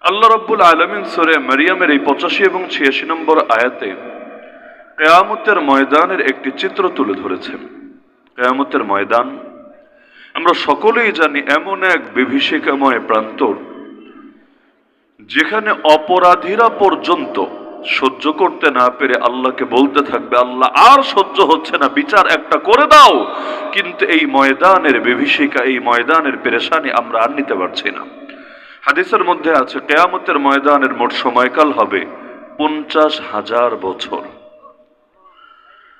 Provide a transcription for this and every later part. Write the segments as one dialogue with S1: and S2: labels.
S1: আল্লাহ রাব্বুল আলামিন সূরা মারিয়ামের এই 85 এবং 86 নম্বর আয়াতে কিয়ামতের ময়দানের একটি চিত্র তুলে ধরেছেন। কিয়ামতের ময়দান আমরা সকলেই জানি এমন এক বিভীষিকাময় প্রান্তর, যেখানে অপরাধীরা পর্যন্ত সহ্য করতে না পেরে আল্লাহকে বলতে থাকবে, আল্লাহ আর সহ্য হচ্ছে না, বিচার একটা করে দাও। কিন্তু এই ময়দানের বিভীষিকা, এই ময়দানের পেরেশানি আমরা আর নিতে পারছি না। হাদিসের মধ্যে আছে কিয়ামতের ময়দানের মোট সময়কাল হবে 50,000 বছর।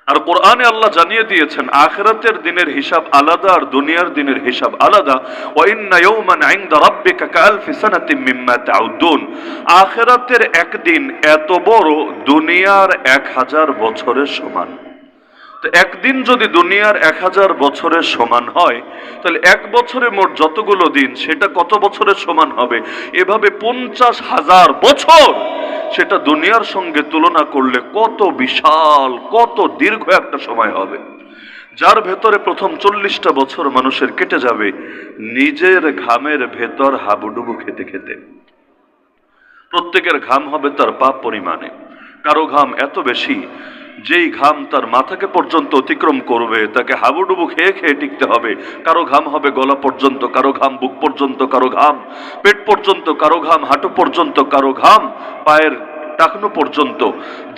S1: আর কোরআনে আল্লাহ জানিয়ে দিয়েছেন আখিরাতের দিনের হিসাব আলাদা আর দুনিয়ার দিনের হিসাব আলাদা। ওয়া ইন্না ইয়াওমান ইনদা রাব্বিকা কাআলফি সানাতিন মিম্মা তাউদ্দুন। আখিরাতের একদিন এত বড় দুনিয়ার 1000 বছরের সমান। তো একদিন যদি দুনিয়ার 1000 বছরের সমান হয়, তাহলে এক বছরে মোট যতগুলো দিন সেটা কত বছরের সমান হবে? এভাবে 50,000 বছর, সেটা দুনিয়ার সঙ্গে তুলনা করলে কত বিশাল, কত দীর্ঘ একটা সময় হবে, যার ভেতরে প্রথম 40টা বছর মানুষের কেটে যাবে নিজের ঘামের ভেতর হাবুডুবু খেতে খেতে। প্রত্যেকের ঘাম হবে তার পাপ পরিমাণে। কারো ঘাম এত বেশি যেই ঘাম তার মাথাকে পর্যন্ত অতিক্রম করবে, তাকে হাবুডুবু খেয়ে খেয়ে টিকতে হবে। কারো ঘাম হবে গলা পর্যন্ত, কারো ঘাম বুক পর্যন্ত, কারো ঘাম পেট পর্যন্ত, কারো ঘাম হাঁটু পর্যন্ত, কারো ঘাম পায়ের টাকনো পর্যন্ত।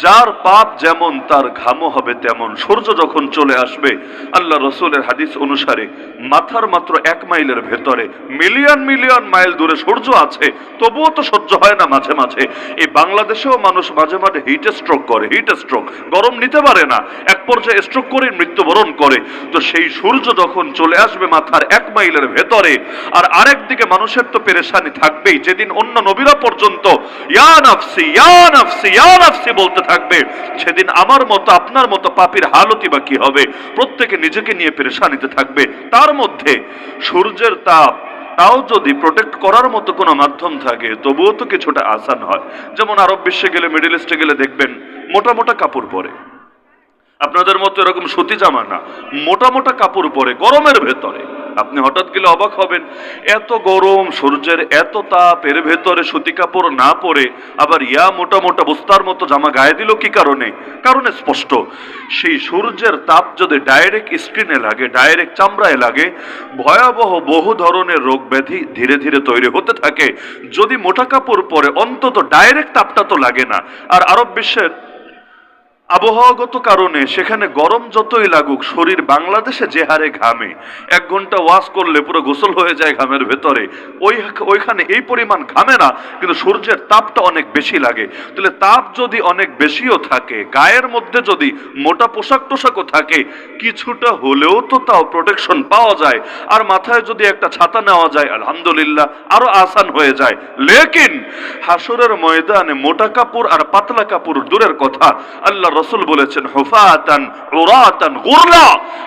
S1: যার পাপ যেমন তার ঘামও হবে তেমন। সূর্য যখন চলে আসবে, আল্লাহ রসুলের হাদিস অনুসারে মাথার মাত্র 1 মাইলের ভেতরে মিলিয়ন মিলিয়ন মাইল দূরে সূর্য আছে, তবুও তো সহ্য হয় না মাঝে মাঝে। এই বাংলাদেশেও মানুষ মাঝে মাঝে হিট স্ট্রোক করে, হিট স্ট্রোক, গরম নিতে পারে না, এক পর্যায়ে স্ট্রোক করে মৃত্যুবরণ করে। তো সেই সূর্য যখন চলে আসবে মাথার 1 মাইলের ভেতরে, আর আরেক দিকে মানুষের তো পেরেশানি থাকবেই। যেদিন অন্য নবীরা পর্যন্ত ইয়া নাফসি ইয়া নাফসি ইয়া নাফসি বলতে থাকবে, সেদিন আমার মতো আপনার মতো পাপীর হালতই বা কি হবে? প্রত্যেকে নিজেকে নিয়ে পেরেশানিতে থাকবে। তার মধ্যে সূর্যের তাপ তাও যদি প্রোটেক্ট করার মতো কোনো মাধ্যম থাকে, তবুও তো কিছুটা আসান হয়। যেমন আরব বিশ্বে গেলে, মিডল ইস্টে গেলে দেখবেন মোটা মোটা কাপড় পরে, আপনাদের মতো এরকম সুতি জামা না, মোটা মোটা কাপড় পরে গরমের ভেতরে। আপনি হঠাৎ গেলে অবাক হবেন, এত গরম, সূর্যের এত তাপ, এর ভেতরে সুতি কাপড় না পরে আবার ইয়া মোটা মোটা বস্তার মতো জামা গায়ে দিল কি কারণে? কারণে স্পষ্ট, সেই সূর্যের তাপ যদি ডাইরেক্ট স্কিনে লাগে, ডাইরেক্ট চামড়ায় লাগে, ভয়াবহ বহু ধরনের রোগ ব্যাধি ধীরে ধীরে তৈরি হতে থাকে। যদি মোটা কাপড় পরে অন্তত ডাইরেক্ট তাপটা তো লাগে না। আর আরব বিশ্বের আবহাওয়াগত কারণে সেখানে গরম যতই লাগুক, শরীর বাংলাদেশে যে হারে ঘামে, 1 ঘন্টা ওয়াশ করলে পুরো গোসল হয়ে যায় ঘামের ভেতরে। ওইখানে এই পরিমাণ ঘামে না, কিন্তু সূর্যের তাপটা অনেক বেশি লাগে। তাহলে তাপ যদি অনেক বেশিও থাকে, গায়ের মধ্যে যদি মোটা পোশাক টোশাকও থাকে, কিছুটা হলেও তো তাও প্রোটেকশন পাওয়া যায়। আর মাথায় যদি একটা ছাতা নেওয়া যায়, আলহামদুলিল্লাহ, আরো আসান হয়ে যায়। লেকিন হাসরের ময়দানে মোটা কাপড় আর পাতলা কাপড় দূরের কথা, আল্লাহ রাসূল বলেছেন হুফাতান উরাতান গুরলা।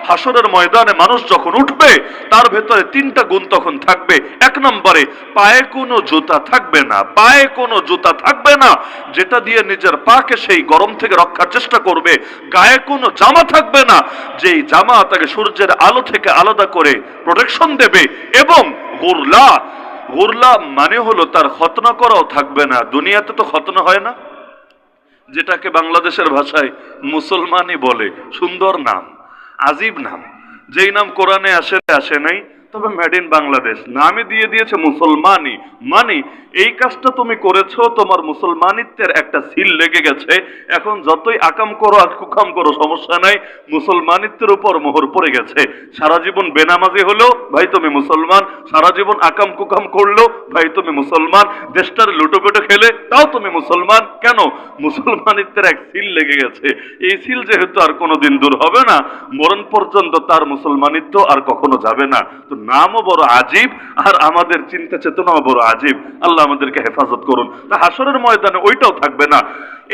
S1: হাসরের ময়দানে মানুষ যখন উঠবে, তার ভেতরে 3টা গুণ তখন থাকবে। 1 নম্বরে পায়ে কোনো জুতা থাকবে না, পায়ে কোনো জুতা থাকবে না যেটা দিয়ে নিজের পাকে সেই গরম থেকে রক্ষার চেষ্টা করবে। গায়ে কোনো জামা থাকবে না, যেই জামা তাকে সূর্যের আলো থেকে আলাদা করে প্রোটেকশন দেবে। এবং গুরলা, গুরলা মানে হলো তার খতনা করাও থাকবে না। দুনিয়াতে তো খতনা হয় না, যেটাকে বাংলাদেশের ভাষায় মুসলমানই বলে। সুন্দর নাম, আজীব নাম, যেই নাম কোরআনে আসে নাই, তবে মেড ইন বাংলাদেশ নামে দিয়ে দিয়েছে মুসলমানই। মানে এই কাজটা তুমি করেছো, তোমার মুসলমানিত্বের একটা সিল লেগে গেছে। এখন যতই আকাম করো আর কুকাম করো সমস্যা নাই, মুসলমানিত্বের উপর মোহর পড়ে গেছে। সারা জীবন বেনামাজি হলো, ভাই তুমি মুসলমান। সারা জীবন আকাম কুকাম করলো, ভাই তুমি মুসলমান। দেশটার লুটোপুটো খেলে, তাও তুমি মুসলমান। কেন? মুসলমানিত্বের এক সিল লেগে গেছে। এই সিল যেহেতু আর কোনোদিন দূর হবে না, মরণ পর্যন্ত তার মুসলমানিত্ব আর কখনো যাবে না। তো নামও বড় আজীব, আর আমাদের চিন্তা চেতনাও বড় আজীব। আল্লাহ আমাদেরকে হেফাজত করুন। তা হাসরের ময়দানে ওইটাও থাকবে না।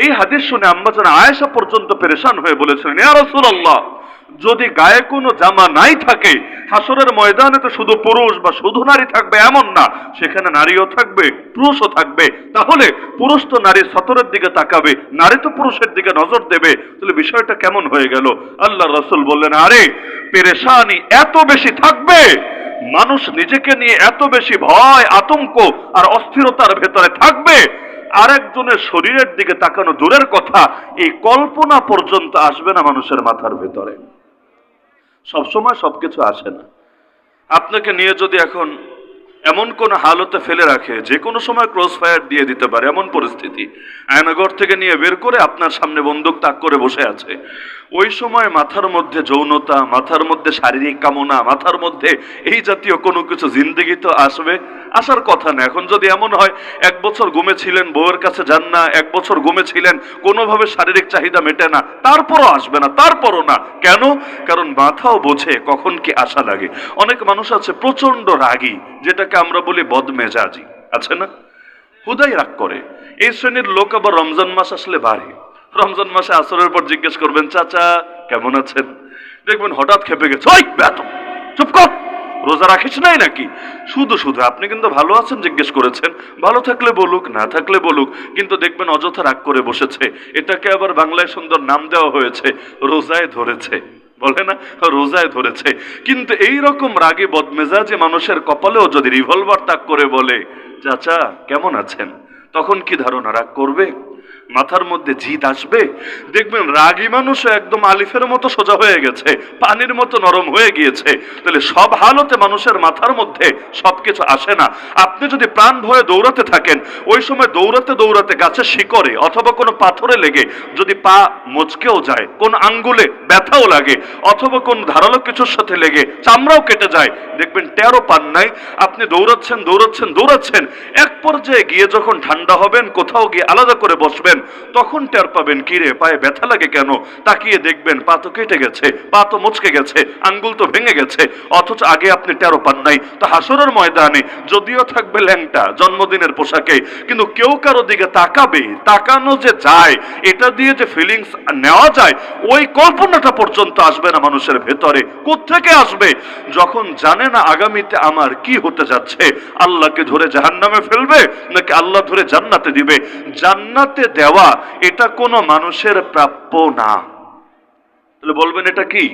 S1: এই হাদিস শুনে আম্মা জান আয়েশা পর্যন্ত পেরেশান হয়ে বলেছিলেন, ইয়া রাসূলুল্লাহ, যদি গায়ে কোনো জামা নাই থাকে, হাসরের ময়দানে তো শুধু পুরুষ বা শুধু নারী থাকবে এমন না, সেখানে নারীও থাকবে, পুরুষও থাকবে। তাহলে পুরুষ তো নারীর সতরের দিকে তাকাবে, নারী তো পুরুষের দিকে নজর দেবে। তাহলে বিষয়টা কেমন হয়ে গেল? আল্লাহ রাসূল বললেন, আরে পেরেশানি এত বেশি থাকবে, মানুষ নিজেকে নিয়ে এত বেশি ভয়, আতঙ্ক আর অস্থিরতার ভেতরে থাকবে, আরেকজনের শরীরের দিকে তাকানো দূরের কথা, এই কল্পনা পর্যন্ত আসবে না মানুষের মাথার ভেতরে। সবসময় সবকিছু আসে না। আপনাকে নিয়ে যদি এখন এমন কোন হালতে ফেলে রাখে যে কোনো সময় ক্রস ফায়ার দিয়ে দিতে পারে, এমন পরিস্থিতি, আয়নাঘর থেকে নিয়ে বের করে আপনার সামনে বন্দুক তাক করে বসে আছে, ওই সময় মাথার মধ্যে যৌনতা, মাথার মধ্যে শারীরিক কামনা, মাথার মধ্যে এই জাতীয় কোনো কিছু জিন্দেগি তো আসবে? আসার কথা না। এখন যদি এমন হয় 1 বছর ঘুমেছিলেন, বউয়ের কাছে যান না, 1 বছর ঘুমেছিলেন, কোনোভাবে শারীরিক চাহিদা মেটে না, তারপরও আসবে না, তারপরও না। কেন? কারণ মাথাও বোঝে কখন কি আশা লাগে। অনেক মানুষ আছে প্রচন্ড রাগী, যেটাকে আমরা বলি বদমেজাজি, আছে না? হুদাই রাগ করে। এই শ্রেণীর লোক আবার রমজান মাস আসলে বাড়ে। রমজান মাসে আসরের পর জিজ্ঞেস করবেন, চাচা কেমন আছেন? দেখবেন হঠাৎ খেপে গেছে, ওই বেয়াদব, চুপ কর, রোজা রাখিস নাই নাকি? শুধু শুধু আপনি কিন্তু ভালো আছেন জিজ্ঞেস করেছেন, ভালো থাকলে বলুক, না থাকলে বলুক, কিন্তু দেখবেন অযথা রাগ করে বসেছে। এটাকে আবার বাংলায় সুন্দর নাম দেওয়া হয়েছে, রোজায় ধরেছে, বলে না, রোজায় ধরেছে। কিন্তু এই রকম রাগে বদমেজাজে মানুষের কপালেও যদি রিভলভার তাক করে বলে, চাচা কেমন আছেন, তখন কি ধারণা রাগ করবে? মাথার মধ্যে জিদ আসবে? দেখবেন রাগী মানুষ একদম আলিফের মতো সোজা হয়ে গেছে, পানির মতো নরম হয়ে গিয়েছে। তাহলে সব হালতে মানুষের মাথার মধ্যে সবকিছু আসে না। আপনি যদি প্রাণ ভয়ে দৌড়াতে থাকেন, ওই সময় দৌড়াতে দৌড়াতে গাছের শিকড়ে অথবা কোনো পাথরে লেগে যদি পা মচকেও যায়, কোন আঙ্গুলে ব্যথাও লাগে, অথবা কোন ধারালো কিছুর সাথে লেগে চামড়াও কেটে যায়, দেখবেন টেরও পান নাই। আপনি দৌড়াচ্ছেন দৌড়াচ্ছেন দৌড়াচ্ছেন, এক পর্যায়ে গিয়ে যখন ঠান্ডা হবেন, কোথাও গিয়ে আলাদা করে বসবেন, তখন টের পাবেন, কিরে পায়ে ব্যথা লাগে কেন? তাকিয়ে দেখবেন পা তো কেটে গেছে, পা তো মচকে গেছে, আঙ্গুল তো ভেঙে গেছে, অথচ আগে আপনি টেরও পান নাই। তো হাসরের ময়দানে যদিও থাকবে ল্যাংটা জন্মদিনের পোশাকে, কিন্তু কেউ কারো দিকে তাকাবে, তাকানো যে যায়, এটা দিয়ে যে ফিলিংস নেওয়া যায়, ওই কল্পনাটা পর্যন্ত আসবে না মানুষের ভেতরে। কোত্থেকে আসবে? যখন জানে না আগামীতে আমার কি হতে যাচ্ছে, আল্লাহকে ধরে জাহান্নামে ফেলবে নাকি আল্লাহ ধরে জান্নাতে দিবে। জান্নাতে দেওয়া এটা কোনো মানুষের প্রাপ্য না। তাহলে বলবেন এটা কি?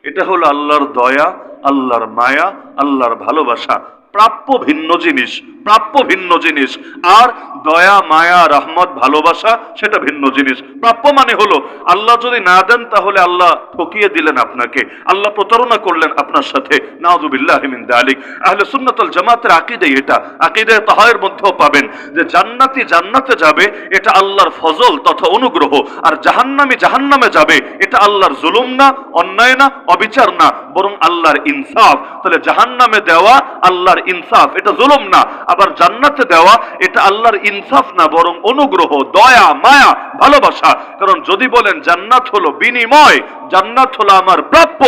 S1: এটা হলো আল্লাহর দয়া, আল্লাহর মায়া, আল্লাহর ভালোবাসা। প্রাপ্য ভিন্ন জিনিস, প্রাপ্য ভিন্ন জিনিস, আর দয়া, মায়া, রহমত, ভালোবাসা সেটা ভিন্ন জিনিস। প্রাপ্য মানে হলো আল্লাহ যদি না দেন তাহলে আল্লাহ ঠকিয়ে দিলেন আপনাকে, আল্লাহ প্রতারণা করলেন আপনার সাথে, নাউযুবিল্লাহি মিন যালিক। আহলে সুন্নাত ওয়াল জামাতের আকীদা এটা, আকীদায়ে তাহাওয়ার মধ্যেও পাবেন যে জান্নাতি জান্নাতে যাবে, এটা আল্লাহর ফজল তথা অনুগ্রহ, আর জাহান্নামী জাহান্নামে যাবে, এটা আল্লাহর জুলুম না, অন্যায় না, অবিচার না, বরং আল্লাহর ইনসাফ। তাহলে জাহান্নামে দেওয়া আল্লাহর ইনসাফ, এটা জুলুম না। আবার জান্নাতে দেওয়া এটা আল্লাহর ইনসাফ না, বরং অনুগ্রহ, দয়া, মায়া, ভালোবাসা। কারণ যদি বলেন জান্নাত হলো বিনিময়, জান্নাত হলো আমার প্রাপ্য,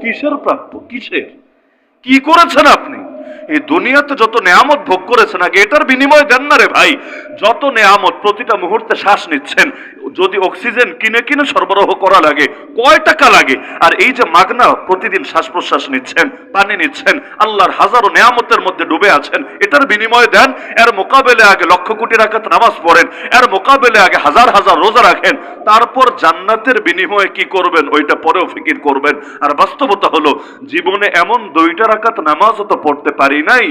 S1: কিসের প্রাপ্য? কিসের? কি করেছেন আপনি? এই দুনিয়াতে যত নেয়ামত ভোগ করেছেন, আগে এটার বিনিময় দেন না রে ভাই। যত নেয়ামত, প্রতিটা মুহূর্তে শ্বাস নিচ্ছেন, যদি অক্সিজেন কিনে কিনে সরবরাহ করা লাগে, কয় টাকা লাগে? আর এই যে মাগনা প্রতিদিন শ্বাস প্রশ্বাস নিচ্ছেন, পানি নিচ্ছেন, আল্লাহর হাজারো নেয়ামতের মধ্যে ডুবে আছেন, এটার বিনিময় দেন। এর মোকাবেলে আগে লক্ষ কোটি রাকাত নামাজ পড়েন, এর মোকাবেলে আগে হাজার হাজার রোজা রাখেন, তারপর জান্নাতের বিনিময়ে কি করবেন ওইটা পরেও ফিকির করবেন। আর বাস্তবতা হলো জীবনে এমন 2টা রাকাত নামাজও তো পড়তে পারি নাই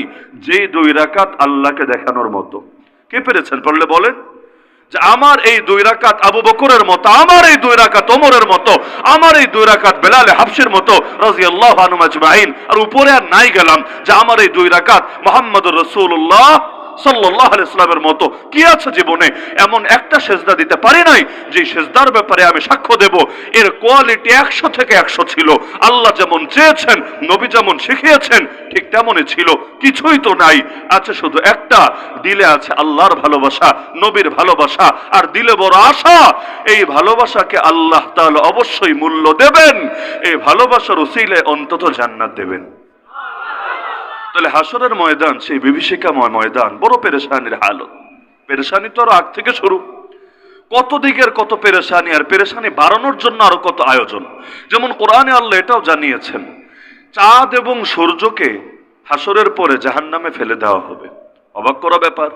S1: যে 2 রাকাত আল্লাহকে দেখানোর মতো। কে পেরেছেন পড়লে বলেন যে আমার এই 2 রাকাত আবু বকরের মতো, আমার এই 2 রাকাত ওমরের মতো, আমার এই 2 রাকাত বেলাল হাবশির মতো রাদিয়াল্লাহু আনহুম আজমাইন। আর উপরে আর নাই গেলাম যে আমার এই 2 রাকাত মুহাম্মদুর রাসূলুল্লাহ সাল্লাল্লাহু আলাইহি ওয়াসাল্লামের মতো। কি আছে জীবনে? এমন একটা সেজদা দিতে পারি নাই যে সেজদার ব্যাপারে আমি সাক্ষ্য দেব এর কোয়ালিটি 100 থেকে 100 ছিল। আল্লাহ যেমন চেয়েছেন, নবী যেমন শিখিয়েছেন, ঠিক তেমনই ছিল। কিছুই তো নাই, আছে শুধু একটা, দিলে আছে আল্লাহর ভালোবাসা, নবীর ভালোবাসা, আর দিলে বড় আশা, এই ভালোবাসাকে আল্লাহ তাআলা অবশ্যই মূল্য দেবেন, এই ভালোবাসার উসিলায় অন্তত জান্নাত দেবেন। তাহলে হাসরের ময়দান সেই বিভীষিকাময় ময়দান, বড় পেরেশানির হালত। পেরেশানি তো আরো আগ থেকে শুরু, কত দিকের কত পেরেশানি, আর পেরেশানি বাড়ানোর জন্য আরো কত আয়োজন। যেমন কোরআনে আল্লাহ এটাও জানিয়েছেন, চাঁদ এবং সূর্যকে হাসরের পরে জাহান্নামে ফেলে দেওয়া হবে। অবাক করা ব্যাপার।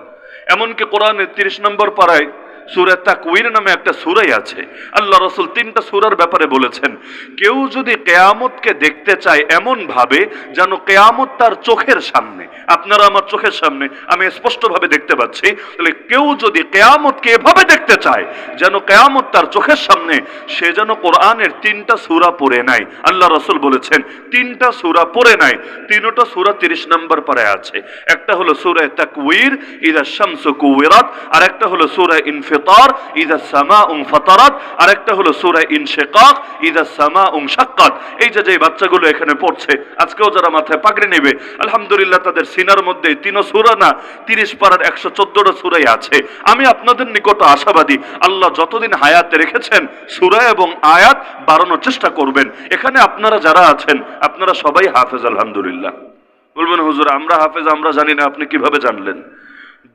S1: এমনকি কোরআনের 30 নম্বর পারায় সূরা তাকওয়ির নামে একটা সূরাই আছে। আল্লাহ রাসূল 3টা সূরার ব্যাপারে বলেছেন, কেউ যদি কিয়ামতকে দেখতে চায় এমন ভাবে যেন কিয়ামত তার চোখের সামনে, আপনারা আমার চোখের সামনে, আমি স্পষ্টভাবে দেখতে পাচ্ছি, তাহলে কেউ যদি কিয়ামতকে এভাবে দেখতে চায় যেন কিয়ামত তার চোখের সামনে, সে যেন কোরআনের 3টা সূরা পড়ে নাই। আল্লাহ রাসূল বলেছেন 3টা সূরা পড়ে নাই। 3টা সূরা 30 নম্বর পারায় আছে। একটা হলো সূরা তাকওয়ির, ইযা শামসু কুওয়িরাত, আর একটা হলো সূরা ইনফিতার, ইযা সামাউ ফাতারাত, আর একটা হলো সূরা ইনশিকাক, ইযা সামাউ শাক্কাত। এই যে বাচ্চাগুলো এখানে পড়ছে, আজকেও যারা মাথায় পাগড়ি নেবে, আলহামদুলিল্লাহ তাদের সিনার মধ্যে 3 সূরা না 30 পারার 114টা সূরাই আছে। আমি আপনাদের নিকট আশাবাদী, আল্লাহ যতদিন হায়াতে রেখেছেন সূরা এবং আয়াত বাড়ানোর চেষ্টা করবেন। এখানে আপনারা যারা আছেন আপনারা সবাই হাফেজ আলহামদুলিল্লাহ। বলবেন হুজুর আমরা হাফেজ, আমরা জানি না, আপনি কিভাবে জানলেন?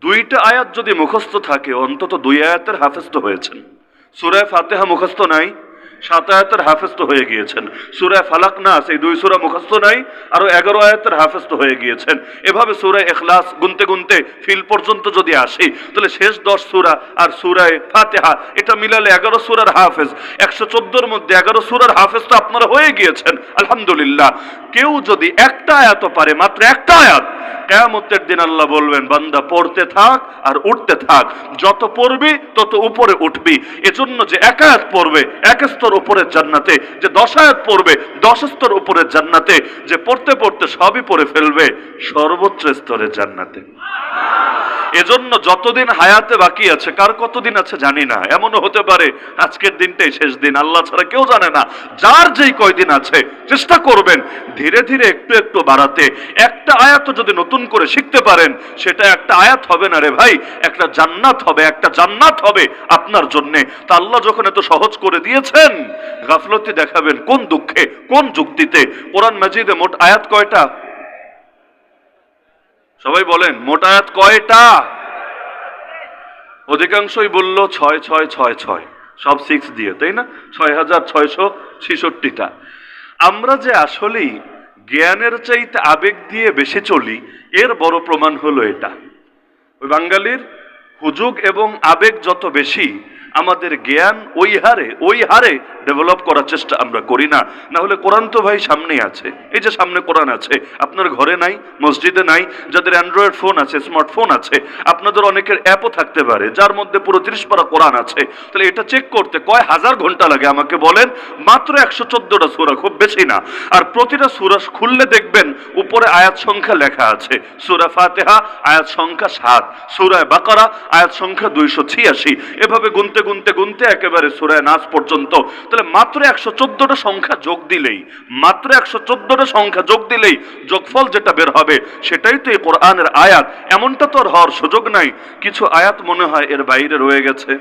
S1: 2টা আয়াত যদি মুখস্থ থাকে অন্তত 2 আয়াতের হাফেজ তো হয়েছেন। সূরা ফাতিহা মুখস্থ নাই, 7 আয়াতের হাফেজ তো হয়ে গিয়েছেন। সূরা ফালাক নাস এই 2 সূরা মুখস্থ নাই, আরো 11 আয়াতের হাফেজ তো হয়ে গিয়েছেন। এভাবে সূরা ইখলাস গুনতে গুনতে ফিল পর্যন্ত যদি আসি, তাহলে শেষ 10 সূরা আর সূরা ফাতিহা এটা মিলালে 11 সূরার হাফেজ। 114 মধ্যে 11 সূরার হাফেজ তো আপনারা হয়ে গিয়েছেন আলহামদুলিল্লাহ। কেউ যদি একটা আয়াত পারে, মাত্র একটা আয়াত, কিয়ামতের দিন আল্লাহ বলবেন বান্দা পড়তে থাক আর উঠতে থাক, যত পড়বি তত উপরে উঠবি। এজন্য যে 1 আয়াত পড়বে 1 স্তর উপরের জান্নাতে, যে 10 আয়াত পড়বে 10 স্তর উপরের জান্নাতে, যে পড়তে পড়তে সবই পড়ে ফেলবে সর্বোচ্চ স্তরের জান্নাতে। এজন্য যতদিন হায়াতে বাকি আছে, কার কতদিন আছে জানি না, এমনও হতে পারে আজকের দিনটাই শেষ দিন, আল্লাহ ছাড়া কেউ জানে না। যার যেই কয়দিন আছে চেষ্টা করবেন ধীরে ধীরে একটু একটু বাড়াতে। একটা আয়াত যদি নতুন করে শিখতে পারেন, সেটা একটা আয়াত হবে না রে ভাই, একটা জান্নাত হবে, একটা জান্নাত হবে আপনার জন্য। তা আল্লাহ যখন এত সহজ করে দিয়েছেন, গাফলতি দেখাবেন কোন দুঃখে, কোন যুক্তিতে? কোরআন মাজিদে মোট আয়াত কয়টা? সবাই বলেন মোট আয়াত কয়টা? অধিকাংশই বলল 6 6 6 6, সব 6 দিয়ে, তাই না? 6666টা। আমরা যে আসলেই জ্ঞানের চাইতে আবেগ দিয়ে বেশি চলি, এর বড় প্রমাণ হলো এটা। ওই বাঙালির হুজুগ এবং আবেগ যত বেশি, আমাদের জ্ঞান ওই হারে ডেভেলপ করার চেষ্টা আমরা করি না। না হলে কোরআন তো ভাই সামনেই আছে, এই যে সামনে কোরআন আছে, আপনার ঘরে নাই, মসজিদে নাই, যাদের অ্যান্ড্রয়েড ফোন আছে, স্মার্টফোন আছে, আপনাদের অনেকের অ্যাপও থাকতে পারে যার মধ্যে পুরো 30 পারা কোরআন আছে। তাহলে এটা চেক করতে কয় হাজার ঘন্টা লাগে আমাকে বলেন? মাত্র 114টা সূরা, খুব বেশি না। আর প্রতিটা সূরা খুললে দেখবেন উপরে আয়াত সংখ্যা লেখা আছে। সূরা ফাতিহা আয়াত সংখ্যা 7, সূরা বাকারা আয়াত সংখ্যা 286, এভাবে গুনতে গুনতে গুনতে একেবারে সূরা নাস পর্যন্ত। তাহলে মাত্র 114টা সংখ্যা যোগ দিলেই, মাত্র 114টা সংখ্যা যোগ দিলেই যোগফল যেটা বের হবে সেটাই তো এই কোরআনের আয়াত। এমনটা তো আর হওয়ার সুযোগ নাই কিছু আয়াত মনে হয় এর বাইরে রয়ে গেছে,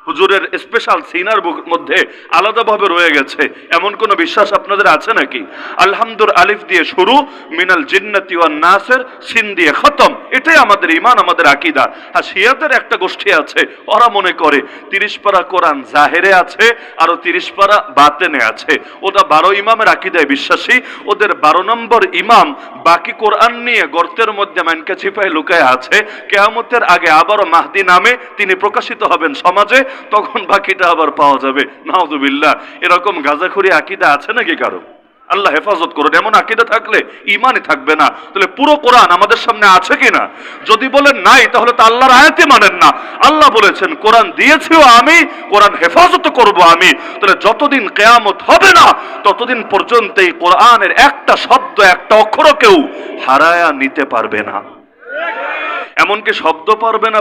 S1: হুজুরের স্পেশাল সিনার মধ্যে আলাদাভাবে রয়ে গেছে, এমন কোন বিশ্বাস আপনাদের আছে নাকি? আলহামদুর আলিফ দিয়ে শুরু, মিনাল জিন্নাতি ওয়ান নাসের সিন দিয়ে খতম, এটাই আমাদের ঈমান, আমাদের আকীদা। আর শিয়াদের একটা গোষ্ঠী আছে, ওরা মনে করে 30 পারা কোরআন জাহেরে আছে আর 30 পারা বাতেনে আছে। ওটা 12 ইমামের আকীদায় বিশ্বাসী। ওদের 12 নম্বর ইমাম বাকি কোরআন নিয়ে গর্তের মধ্যে মানকা ছিপায় লুকায় আছে। কিয়ামতের আগে আবারও মাহদি নামে তিনি প্রকাশিত হবেন সমাজে, তখন বাকিটা আবার পাওয়া যাবে। নাউযুবিল্লাহ। এরকম গাঁজাখুরি আকীদা আছে নাকি কারো? আল্লাহ হেফাজত করুন। এমন আকীদা থাকলে ঈমানই থাকবে না। তাহলে পুরো কোরআন আমাদের সামনে আছে কিনা? যদি বলেন নাই, তাহলে তো আল্লাহর আয়াতই মানেন না। আল্লাহ বলেছেন কোরআন দিয়েছিও আমি, কোরআন হেফাজত করব আমি। তাহলে যতদিন কিয়ামত হবে না ততদিন পর্যন্ত এই কোরআনের একটা শব্দ, একটা অক্ষরও কেউ হারায়া নিতে পারবে না। এমনকি শব্দ পারবে না,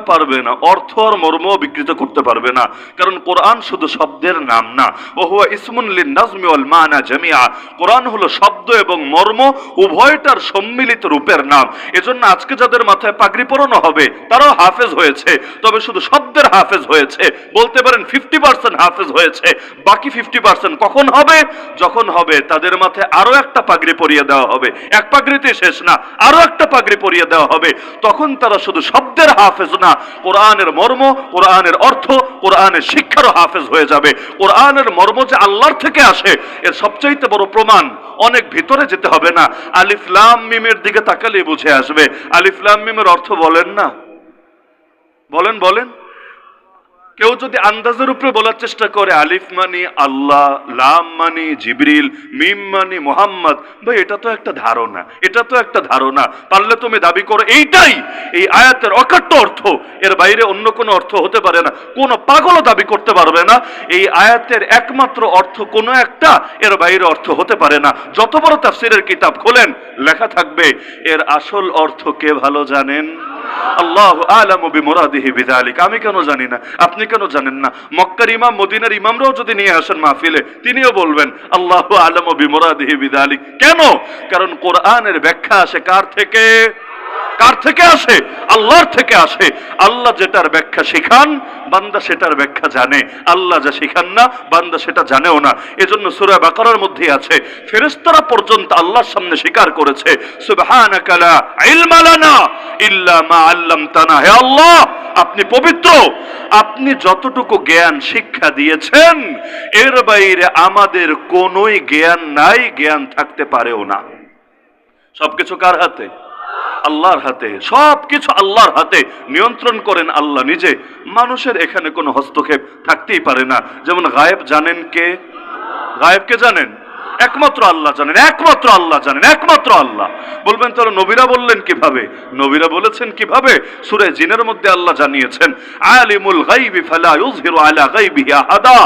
S1: অর্থ আর মর্ম বিকৃত করতে পারবে না। কারণ কোরআন শুধু শব্দের নাম না, ওহুয়া ইসমুন লিন-নাজমি ওয়াল মানা জামিআ। কোরআন হলো শব্দ এবং মর্ম উভয়টার সম্মিলিত রূপের নাম। এজন্য আজকে যাদের মাথায় পাগড়ি পরানো হবে তারাও হাফেজ হয়েছে, তবে শুধু শব্দের হাফেজ হয়েছে। বলতে পারেন 50% হাফেজ হয়েছে, বাকি 50% কখন হবে? যখন হবে তাদের মাথায় আরো একটা পাগড়ি পরিয়ে দেওয়া হবে। এক পাগড়িতে শেষ না, আরো একটা পাগড়ি পরিয়ে দেওয়া হবে। তখন তারা শুধু শব্দের হাফেজ না, কোরআনের মর্ম, কোরআনের অর্থ, কোরআনের শিক্ষারও হাফেজ হয়ে যাবে। কোরআনের মর্ম যে আল্লাহর থেকে আসে এর সবচাইতে বড় প্রমাণ, অনেক ভিতরে যেতে হবে না, আলিফ লাম মিমের দিকে তাকালে বুঝে আসবে। আলিফ লাম মিমের অর্থ বলেন না? বলেন কেউ যদি আন্দাজের উপরে বলার চেষ্টা করে আলিফ মানি আল্লাহ, লাম মানি জিবরিল, মিম মানি মোহাম্মদ, ভাই এটা তো একটা ধারণা, এটা তো একটা ধারণা। পারলে তুমি দাবি করো এইটাই এই আয়াতের অকাট্য অর্থ, এর বাইরে অন্য কোনো অর্থ হতে পারে না। কোন পাগলও দাবি করতে পারবে না এই আয়াতের একমাত্র অর্থ কোনো একটা, এর বাইরে অর্থ হতে পারে না। যত বড় তাফসীরের কিতাব খোলেন লেখা থাকবে এর আসল অর্থ কে ভালো জানেন? আল্লাহু আ'লামু বিমুরাদিহি বিযালিক। আমি কেন জানি না, আপনি কেন জানেন না? মক্কার ইমাম, মদিনার ইমামরাও যদি নিয়ে আসেন মাহফিলে, তিনিও বলবেন আল্লাহু আ'লামু বিমুরাদিহি বিযালিক। কেন? কারণ কোরআনের ব্যাখ্যা আসে কার থেকে? কার থেকে আসে? আল্লাহর থেকে আসে। আল্লাহ যেটার ব্যাখ্যা শিখান বান্দা সেটার ব্যাখ্যা জানে, আল্লাহ যা শিখান না বান্দা সেটা জানেও না। এজন্য সূরা বাকারার মধ্যে আছে ফেরেশতারা পর্যন্ত আল্লাহর সামনে স্বীকার করেছে সুবহানাকা লা ইলমা লানা ইল্লা মা আল্লামতানা। হে আল্লাহ আপনি পবিত্র, আপনি যতটুকু জ্ঞান শিক্ষা দিয়েছেন এর বাইরে আমাদের কোনোই জ্ঞান নাই, জ্ঞান থাকতে পারেও না। সবকিছু কার হাতে? আল্লাহর হাতে। সবকিছু আল্লাহর হাতে, নিয়ন্ত্রণ করেন আল্লাহ নিজে। মানুষের এখানে কোনো হস্তক্ষেপ থাকতেই পারে না। যেমন গায়েব জানেন কে? গায়েবকে জানেন? একমাত্র আল্লাহ জানেন, একমাত্র আল্লাহ জানেন, একমাত্র আল্লাহ। বলবেন তাহলে নবীরা বললেন কিভাবে? নবীরা বলেছেন কিভাবে? সূরা জিনের মধ্যে আল্লাহ জানিয়েছেন আলিমুল গায়বি ফালা ইউযহিরু আলা গায়বিহি আহাদা।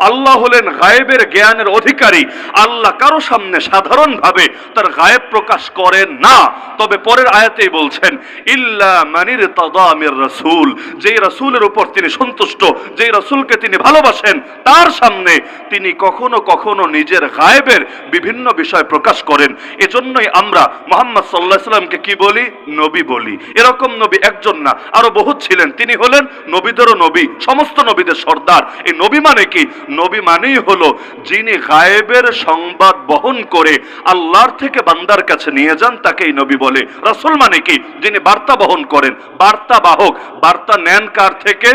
S1: আল্লাহ হলেন গায়েবের জ্ঞানের অধিকারী। আল্লাহ কারো সামনে সাধারণভাবে তার গায়েব প্রকাশ করেন না। তবে পরের আয়াতেই বলছেন ইল্লা মানির তাদা মির রাসূল, যেই রাসূলের উপর তিনি সন্তুষ্ট, যেই রাসূলকে তিনি ভালোবাসেন, তার সামনে তিনি কখনো কখনো নিজের গায়েবের বিভিন্ন বিষয় প্রকাশ করেন। এজন্যই আমরা মুহাম্মদ সাল্লাল্লাহু আলাইহি সাল্লামকে কি বলি? নবী বলি। এরকম নবী একজন না, আরো বহুত ছিলেন। তিনি হলেন নবীদেরও নবী, সমস্ত নবীদের সর্দার। এই নবী মানে কি? নবী মানেই হলো যিনি গায়েবের সংবাদ বহন করে আল্লাহর থেকে বান্দার কাছে নিয়ে যান, তাকেই নবী বলে। রাসূল মানে কি? যিনি বার্তা বহন করেন, বার্তা বাহক। বার্তা নেন কার থেকে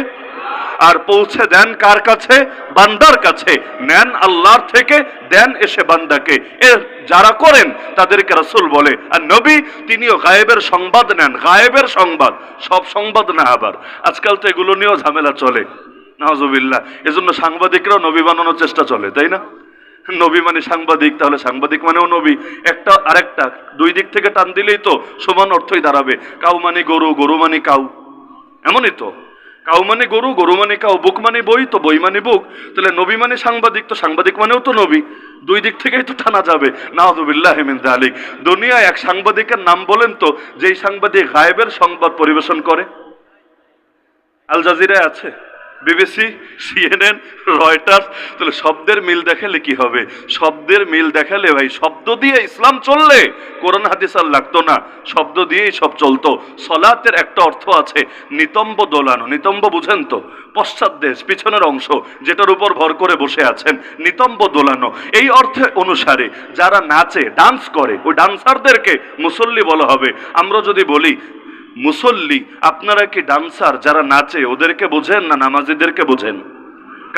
S1: আর পৌঁছে দেন কার কাছে? বান্দার কাছে। নেন আল্লাহর থেকে, দেন এসে বান্দাকে। এর যারা করেন তাদেরকে রাসূল বলে। আর নবী তিনিও গায়েবের সংবাদ নেন, গায়েবের সংবাদ, সব সংবাদ না। আবার আজকাল তো এগুলো নিয়েও ঝামেলা চলে, নাউজুবিল্লাহ। এজন্য সাংবাদিকরাও নবী বানানোর চেষ্টা চলে, তাই না? নবী মানে সাংবাদিক, তাহলে সাংবাদিক মানেও নবী। একটা আরেকটা দুই দিক থেকে টান দিলেই তো সমান অর্থই দাঁড়াবে। কাউ মানে গরু, গরু মানে কাউ, এমনই তো। কাউ মানে গরু, গরু মানে কাউ, বুক মানে বই, তো বই মানে বুক। তাহলে নবী মানে সাংবাদিক, তো সাংবাদিক মানেও তো নবী। দুই দিক থেকেই তো টানা যাবে, নাউযুবিল্লাহি মিন যালিক। দুনিয়ায় এক সাংবাদিকের নাম বলেন তো, যেই সাংবাদিক গায়েবের সংবাদ পরিবেশন করে? আল জাজিরায় আছে, বিবিসি, সিএনএন, রয়টার্স। তাহলে শব্দের মিল দেখালে কি হবে? শব্দের মিল দেখালে ভাই, শব্দ দিয়ে ইসলাম চললে কোরআন হাদিস আর লাগতো না, শব্দ দিয়েই সব চলতো। সলাতের একটা অর্থ আছে নিতম্ব দোলানো। নিতম্ব বুঝেন তো? পশ্চাৎ দেশ, পিছনের অংশ, যেটার উপর ভর করে বসে আছেন, নিতম্ব দোলানো। এই অর্থে অনুসারে যারা নাচে, ডান্স করে, ওই ডান্সারদেরকে মুসল্লি বলা হবে। আমরা যদি বলি মুসল্লি, আপনারা কি ডান্সার যারা নাচে ওদেরকে বোঝেন না নামাজিদেরকে বোঝেন?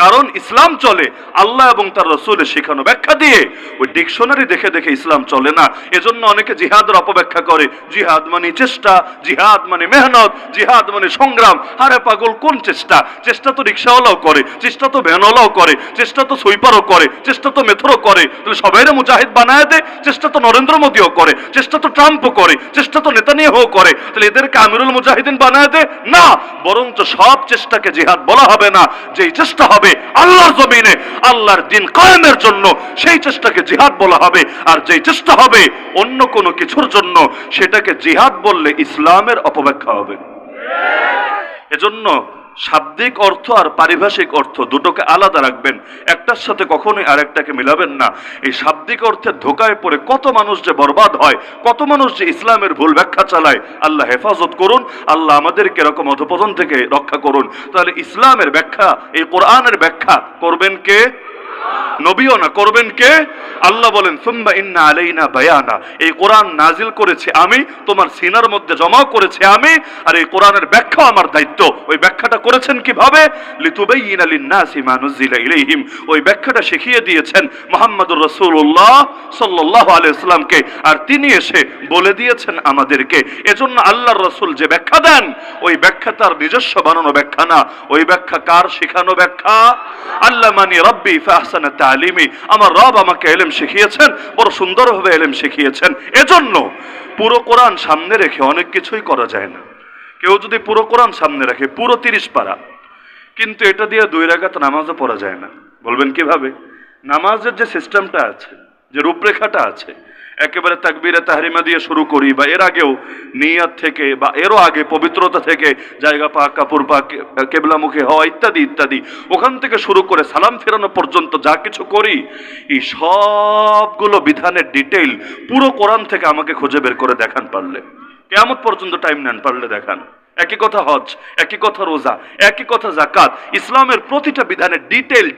S1: কারণ ইসলাম চলে আল্লাহ এবং তার রাসূলের শেখানো ব্যাখ্যা দিয়ে। ওই ডিকশনারি দেখে দেখে ইসলাম চলে না। এজন্য অনেকে জিহাদের অপব্যাখ্যা করে। জিহাদ মানে চেষ্টা, জিহাদ মানে মেহনত, জিহাদ মানে সংগ্রাম। আরে পাগল, কোন চেষ্টা? চেষ্টা তো রিক্সাওয়ালাও করে, চেষ্টা তো ভ্যানওয়ালাও করে, চেষ্টা তো সুইপারও করে, চেষ্টা তো মেথরও করে। তাহলে সবাইরে মুজাহিদ বানায় দে। চেষ্টা তো নরেন্দ্র মোদীও করে, চেষ্টা তো ট্রাম্পও করে, চেষ্টা তো নেতানিয়াহুও করে। তাহলে এদেরকে আমিরুল মুজাহিদিন বানায় দে? না, বরঞ্চ সব চেষ্টাকে জিহাদ বলা হবে না। যেই চেষ্টা হবে আল্লাহর জমিনে আল্লাহর দ্বীন কায়েমের জন্য, সেই চেষ্টাকে জিহাদ বলা হবে। আর যেই চেষ্টা হবে অন্য কোনো কিছুর জন্য, সেটাকে জিহাদ বললে ইসলামের অপব্যাখ্যা হবে। এজন্য শাব্দিক অর্থ আর পারিভাষিক অর্থ দুটোকে আলাদা রাখবেন, একটার সাথে কখনোই আরেকটাকে মিলাবেন না। এই শাব্দিক অর্থের ধোকায় পড়ে কত মানুষ যে বরবাদ হয়, কত মানুষ যে ইসলামের ভুল ব্যাখ্যা চালায়। আল্লাহ হেফাজত করুন, আল্লাহ আমাদেরকে এরকম অধপতন থেকে রক্ষা করুন। তাহলে ইসলামের ব্যাখ্যা, এই কোরআনের ব্যাখ্যা করবেন কে? নবীও না, করবেন কে? আল্লাহ বলেন সুম্মা ইন্না আলাইনা বায়ানা, এই কোরআন নাজিল করেছে আমি, তোমার সিনার মধ্যে জমা করেছে আমি, আর এই কোরআনের ব্যাখ্যা আমার দায়িত্ব। ওই ব্যাখ্যাটা করেছেন কিভাবে? লিতুবাইয়িনা লিন-নাসি মা নুজিলা ইলাইহিম, ওই ব্যাখ্যাটা শিখিয়ে দিয়েছেন মুহাম্মদুর রাসূলুল্লাহ সাল্লাল্লাহু আলাইহি ওয়াসাল্লামকে, আর তিনি এসে বলে দিয়েছেন আমাদেরকে। এজন্য আল্লাহর রাসূল যে ব্যাখ্যা দেন, ওই ব্যাখ্যা তার নিজস্ব বানানো ব্যাখ্যা না, ওই ব্যাখ্যা কার শেখানো ব্যাখ্যা? আল্লামানি রাব্বি ফাহসানা তালিমি, আমার রব আমাকে ইলম শিখিয়েছেন, বড় সুন্দরভাবে ইলম শিখিয়েছেন। এজন্য পুরো কোরআন সামনে রেখে অনেক কিছুই করা যায় না। কেউ যদি পুরো কোরআন সামনে রাখে, পুরো 30 পারা, কিন্তু এটা দিয়ে 2 রাকাত নামাজও পড়া যায় না। বলবেন কিভাবে? নামাজের যে সিস্টেমটা আছে, যে রূপরেখাটা আছে, একেবারে তাকবীরে তাহরিমা দিয়ে শুরু করি, বা এর আগেও নিয়াত থেকে, বা এরও আগে পবিত্রতা থেকে, জায়গা পাক, কাপড় পাক, কেবলামুখী হওয়া ইত্যাদি ইত্যাদি, ওখান থেকে শুরু করে সালাম ফেরানো পর্যন্ত যা কিছু করি, এই সবগুলো বিধানের ডিটেইল পুরো কোরআন থেকে আমাকে খুঁজে বের করে দেখান পারলে, কিয়ামত পর্যন্ত টাইম নেন পারলে দেখান। একই কথা হজ, একই কথা রোজা, একই কথা যাকাত, ইসলামের প্রতিটা বিধানের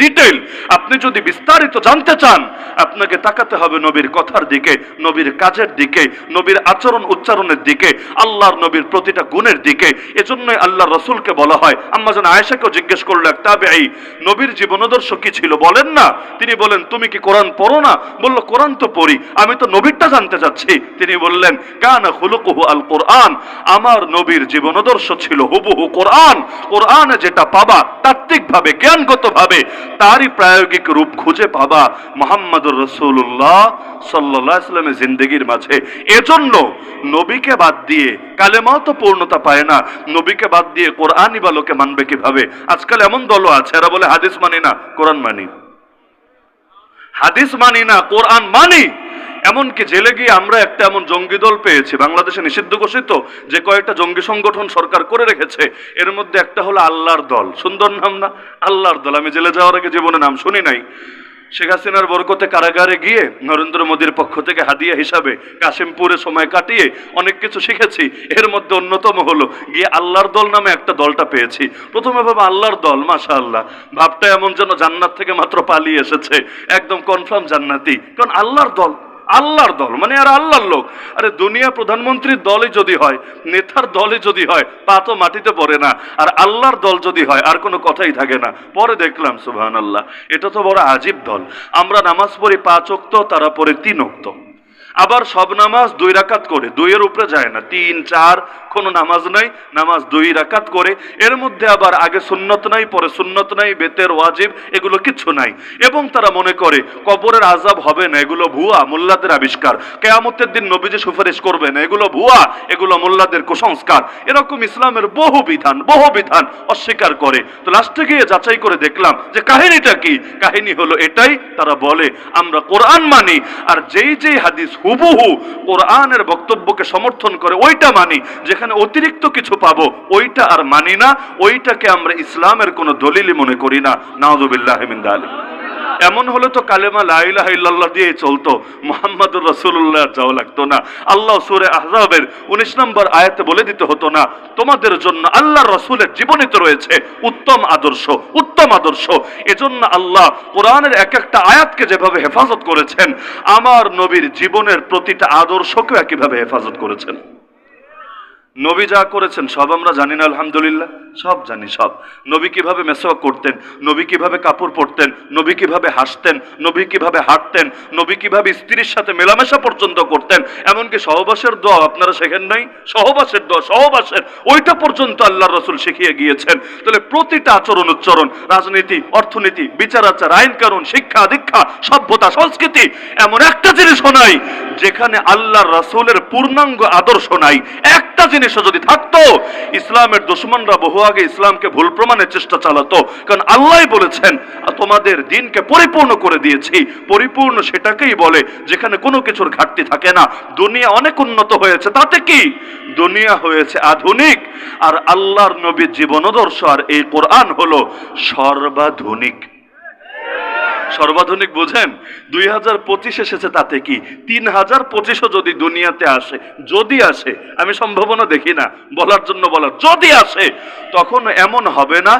S1: ডিটেইল আপনি যদি বিস্তারিত জানতে চান, আপনাকে তাকাতে হবে নবীর কথার দিকে, নবীর কাজের দিকে, নবীর আচরণ উচ্চারণের দিকে, আল্লাহর নবীর প্রতিটা গুণের দিকে। এজন্যই আল্লাহর রাসূলকে বলা হয়, আম্মা জান আয়েশাকেও জিজ্ঞেস করলো এক তাবেঈ, নবীর জীবনাদর্শ কি ছিল বলেন না? তিনি বলেন, তুমি কি কোরআন পড়ো না? বলল, কোরআন তো পড়ি, আমি তো নবীরটা জানতে চাচ্ছি। তিনি বললেন, কানা খুলুকুহু আল কোরআন, আমার নবীর জীবনাদর্শ ছিল হুবহু কোরআন। কোরআনে যেটা পাবা তাত্ত্বিকভাবে, জ্ঞানগতভাবে, তারই প্রায়োগিক রূপ খুঁজে পাবা মুহাম্মদুর রাসূলুল্লাহ সাল্লাল্লাহু আলাইহি ওয়াসাল্লামের জিন্দেগির মাঝে। এজন্য নবীকে বাদ দিয়ে কালেমাও তো পূর্ণতা পায় না, নবীকে বাদ দিয়ে কোরআনই বা লোকে মানবে কিভাবে? আজকাল এমন দলও আছে, এরা বলে হাদিস মানি না, কোরআন মানি, হাদিস মানি না, কোরআন মানি। এমনকি জেলে গিয়ে আমরা একটা এমন জঙ্গি দল পেয়েছি, বাংলাদেশে নিষিদ্ধ ঘোষিত যে কয়েকটা জঙ্গি সংগঠন সরকার করে রেখেছে, এর মধ্যে একটা হলো আল্লাহর দল। সুন্দর নাম না? আল্লাহর দল। আমি জেলে যাওয়ার আগে জীবনে নাম শুনি নাই। শেখ হাসিনার বরকতে কারাগারে গিয়ে নরেন্দ্র মোদীর পক্ষ থেকে হাদিয়া হিসাবে কাশিমপুরে সময় কাটিয়ে অনেক কিছু শিখেছি। এর মধ্যে অন্যতম হলো গিয়ে আল্লাহর দল নামে একটা দলটা পেয়েছি। প্রথমে ভাবে আল্লাহর দল, মাশাআল্লাহ, ভাবটা এমন যেন জান্নাত থেকে মাত্র পালিয়ে এসেছে, একদম কনফার্ম জান্নাতি। কারণ আল্লাহর দল, আল্লাহর দল মানে আর আল্লাহর লোক। আরে দুনিয়া প্রধানমন্ত্রীর দলই যদি হয়, নেতার দলই যদি হয়, পা তো মাটিতে পড়ে না। আর আল্লাহর দল যদি হয়, আর কোনো কথাই থাকে না। পরে দেখলাম সুবহানাল্লাহ, এটা তো বড় আজীব দল। আমরা নামাজ পড়ি 5 ওয়াক্ত, তারা পড়ে 3 ওয়াক্ত। আবার সব নামাজ 2 রাকাত করে, 2 এর উপরে যায় না, 3, 4 কোনো নামাজ নাই, নামাজ 2 রাকাত করে। এর মধ্যে আবার আগে সুন্নত নাই, পরে সুন্নত নাই, বেতের ওয়াজিব এগুলো কিচ্ছু নাই। এবং তারা মনে করে কবরের আযাব হবে না, এগুলো ভুয়া, মোল্লাদের আবিষ্কার। কিয়ামতের দিন নবীজি সুপারিশ করবে না, এগুলো ভুয়া, এগুলো মোল্লাদের কুসংস্কার। এরকম ইসলামের বহু বিধান অস্বীকার করে। তো লাস্টে গিয়ে যাচাই করে দেখলাম যে কাহিনীটা কি। কাহিনী হলো এটাই, তারা বলে আমরা কোরআন মানি, আর যেই হাদিস হুবহু কোরআনের বক্তব্যকে সমর্থন করে ওইটা মানি, যেখানে অতিরিক্ত কিছু পাবো ওইটা আর মানি না, ওইটাকে আমরা ইসলামের কোনো দলিলই মনে করি না। নাউযুবিল্লাহি মিন যালিক। এমন হলে তো কালেমা লা ইলাহা ইল্লাল্লাহ দিয়ে চলতো, মুহাম্মাদুর রাসূলুল্লাহ যাওয়া লাগতো না। আল্লাহ সূরা আহজাবের 19 নম্বর আয়াতে বলে দিতে হতো না, তোমাদের জন্য আল্লাহর রাসূলের জীবনীতে রয়েছে উত্তম আদর্শ। এজন্য আল্লাহ কোরআনের এক একটা আয়াতকে যেভাবে হেফাজত করেছেন, আমার নবীর জীবনের প্রতিটা আদর্শকে একইভাবে হেফাজত করেছেন। নবী যা করেছেন সব আমরা জানি না? আলহামদুলিল্লাহ, সব জানি। সব নবী কিভাবে মেসওয়াক করতেন, নবী কিভাবে কাপড় পরতেন, নবী কিভাবে হাসতেন, নবী কিভাবে হাঁটতেন, নবী কিভাবে স্ত্রীর সাথে মেলামেশা পর্যন্ত করতেন। এমনকি সহবাসের দোয়া আপনারা শেখেন নাই? সহবাসের দোয়া, সহবাসের ওইটা পর্যন্ত আল্লাহর রাসূল শিখিয়ে গিয়েছেন। তাহলে প্রতিটা আচরণ উচ্চারণ, রাজনীতি, অর্থনীতি, বিচার আচার, আইন কানুন, শিক্ষা দীক্ষা, সভ্যতা, সংস্কৃতি, এমন একটা জিনিসও নাই যেখানে আল্লাহর রাসূলের পূর্ণাঙ্গ আদর্শ নাই। একটা জিনিসও যদি থাকতো, ইসলামের দুশমনরা বহু আগে ইসলামকে ভুল প্রমাণের চেষ্টা চালাতো। কারণ আল্লাহই বলেছেন তোমাদের দ্বীনকে পরিপূর্ণ করে দিয়েছি। পরিপূর্ণ সেটাকেই বলে যেখানে কোনো কিছুর ঘাটতি থাকে না। দুনিয়া অনেক উন্নত হয়েছে, তাতে কি? দুনিয়া হয়েছে আধুনিক, আর আল্লাহর নবীর জীবনাদর্শ আর এই কোরআন হলো সর্বাধুনিক। সর্বাধুনিক বুঝেন? 2025 এসেছে, তাতে কি 3025ও যদি দুনিয়াতে আসে, যদি আসে, আমি সম্ভাবনা দেখি না, বলার জন্য বলার, যদি আসে, তখন এমন হবে না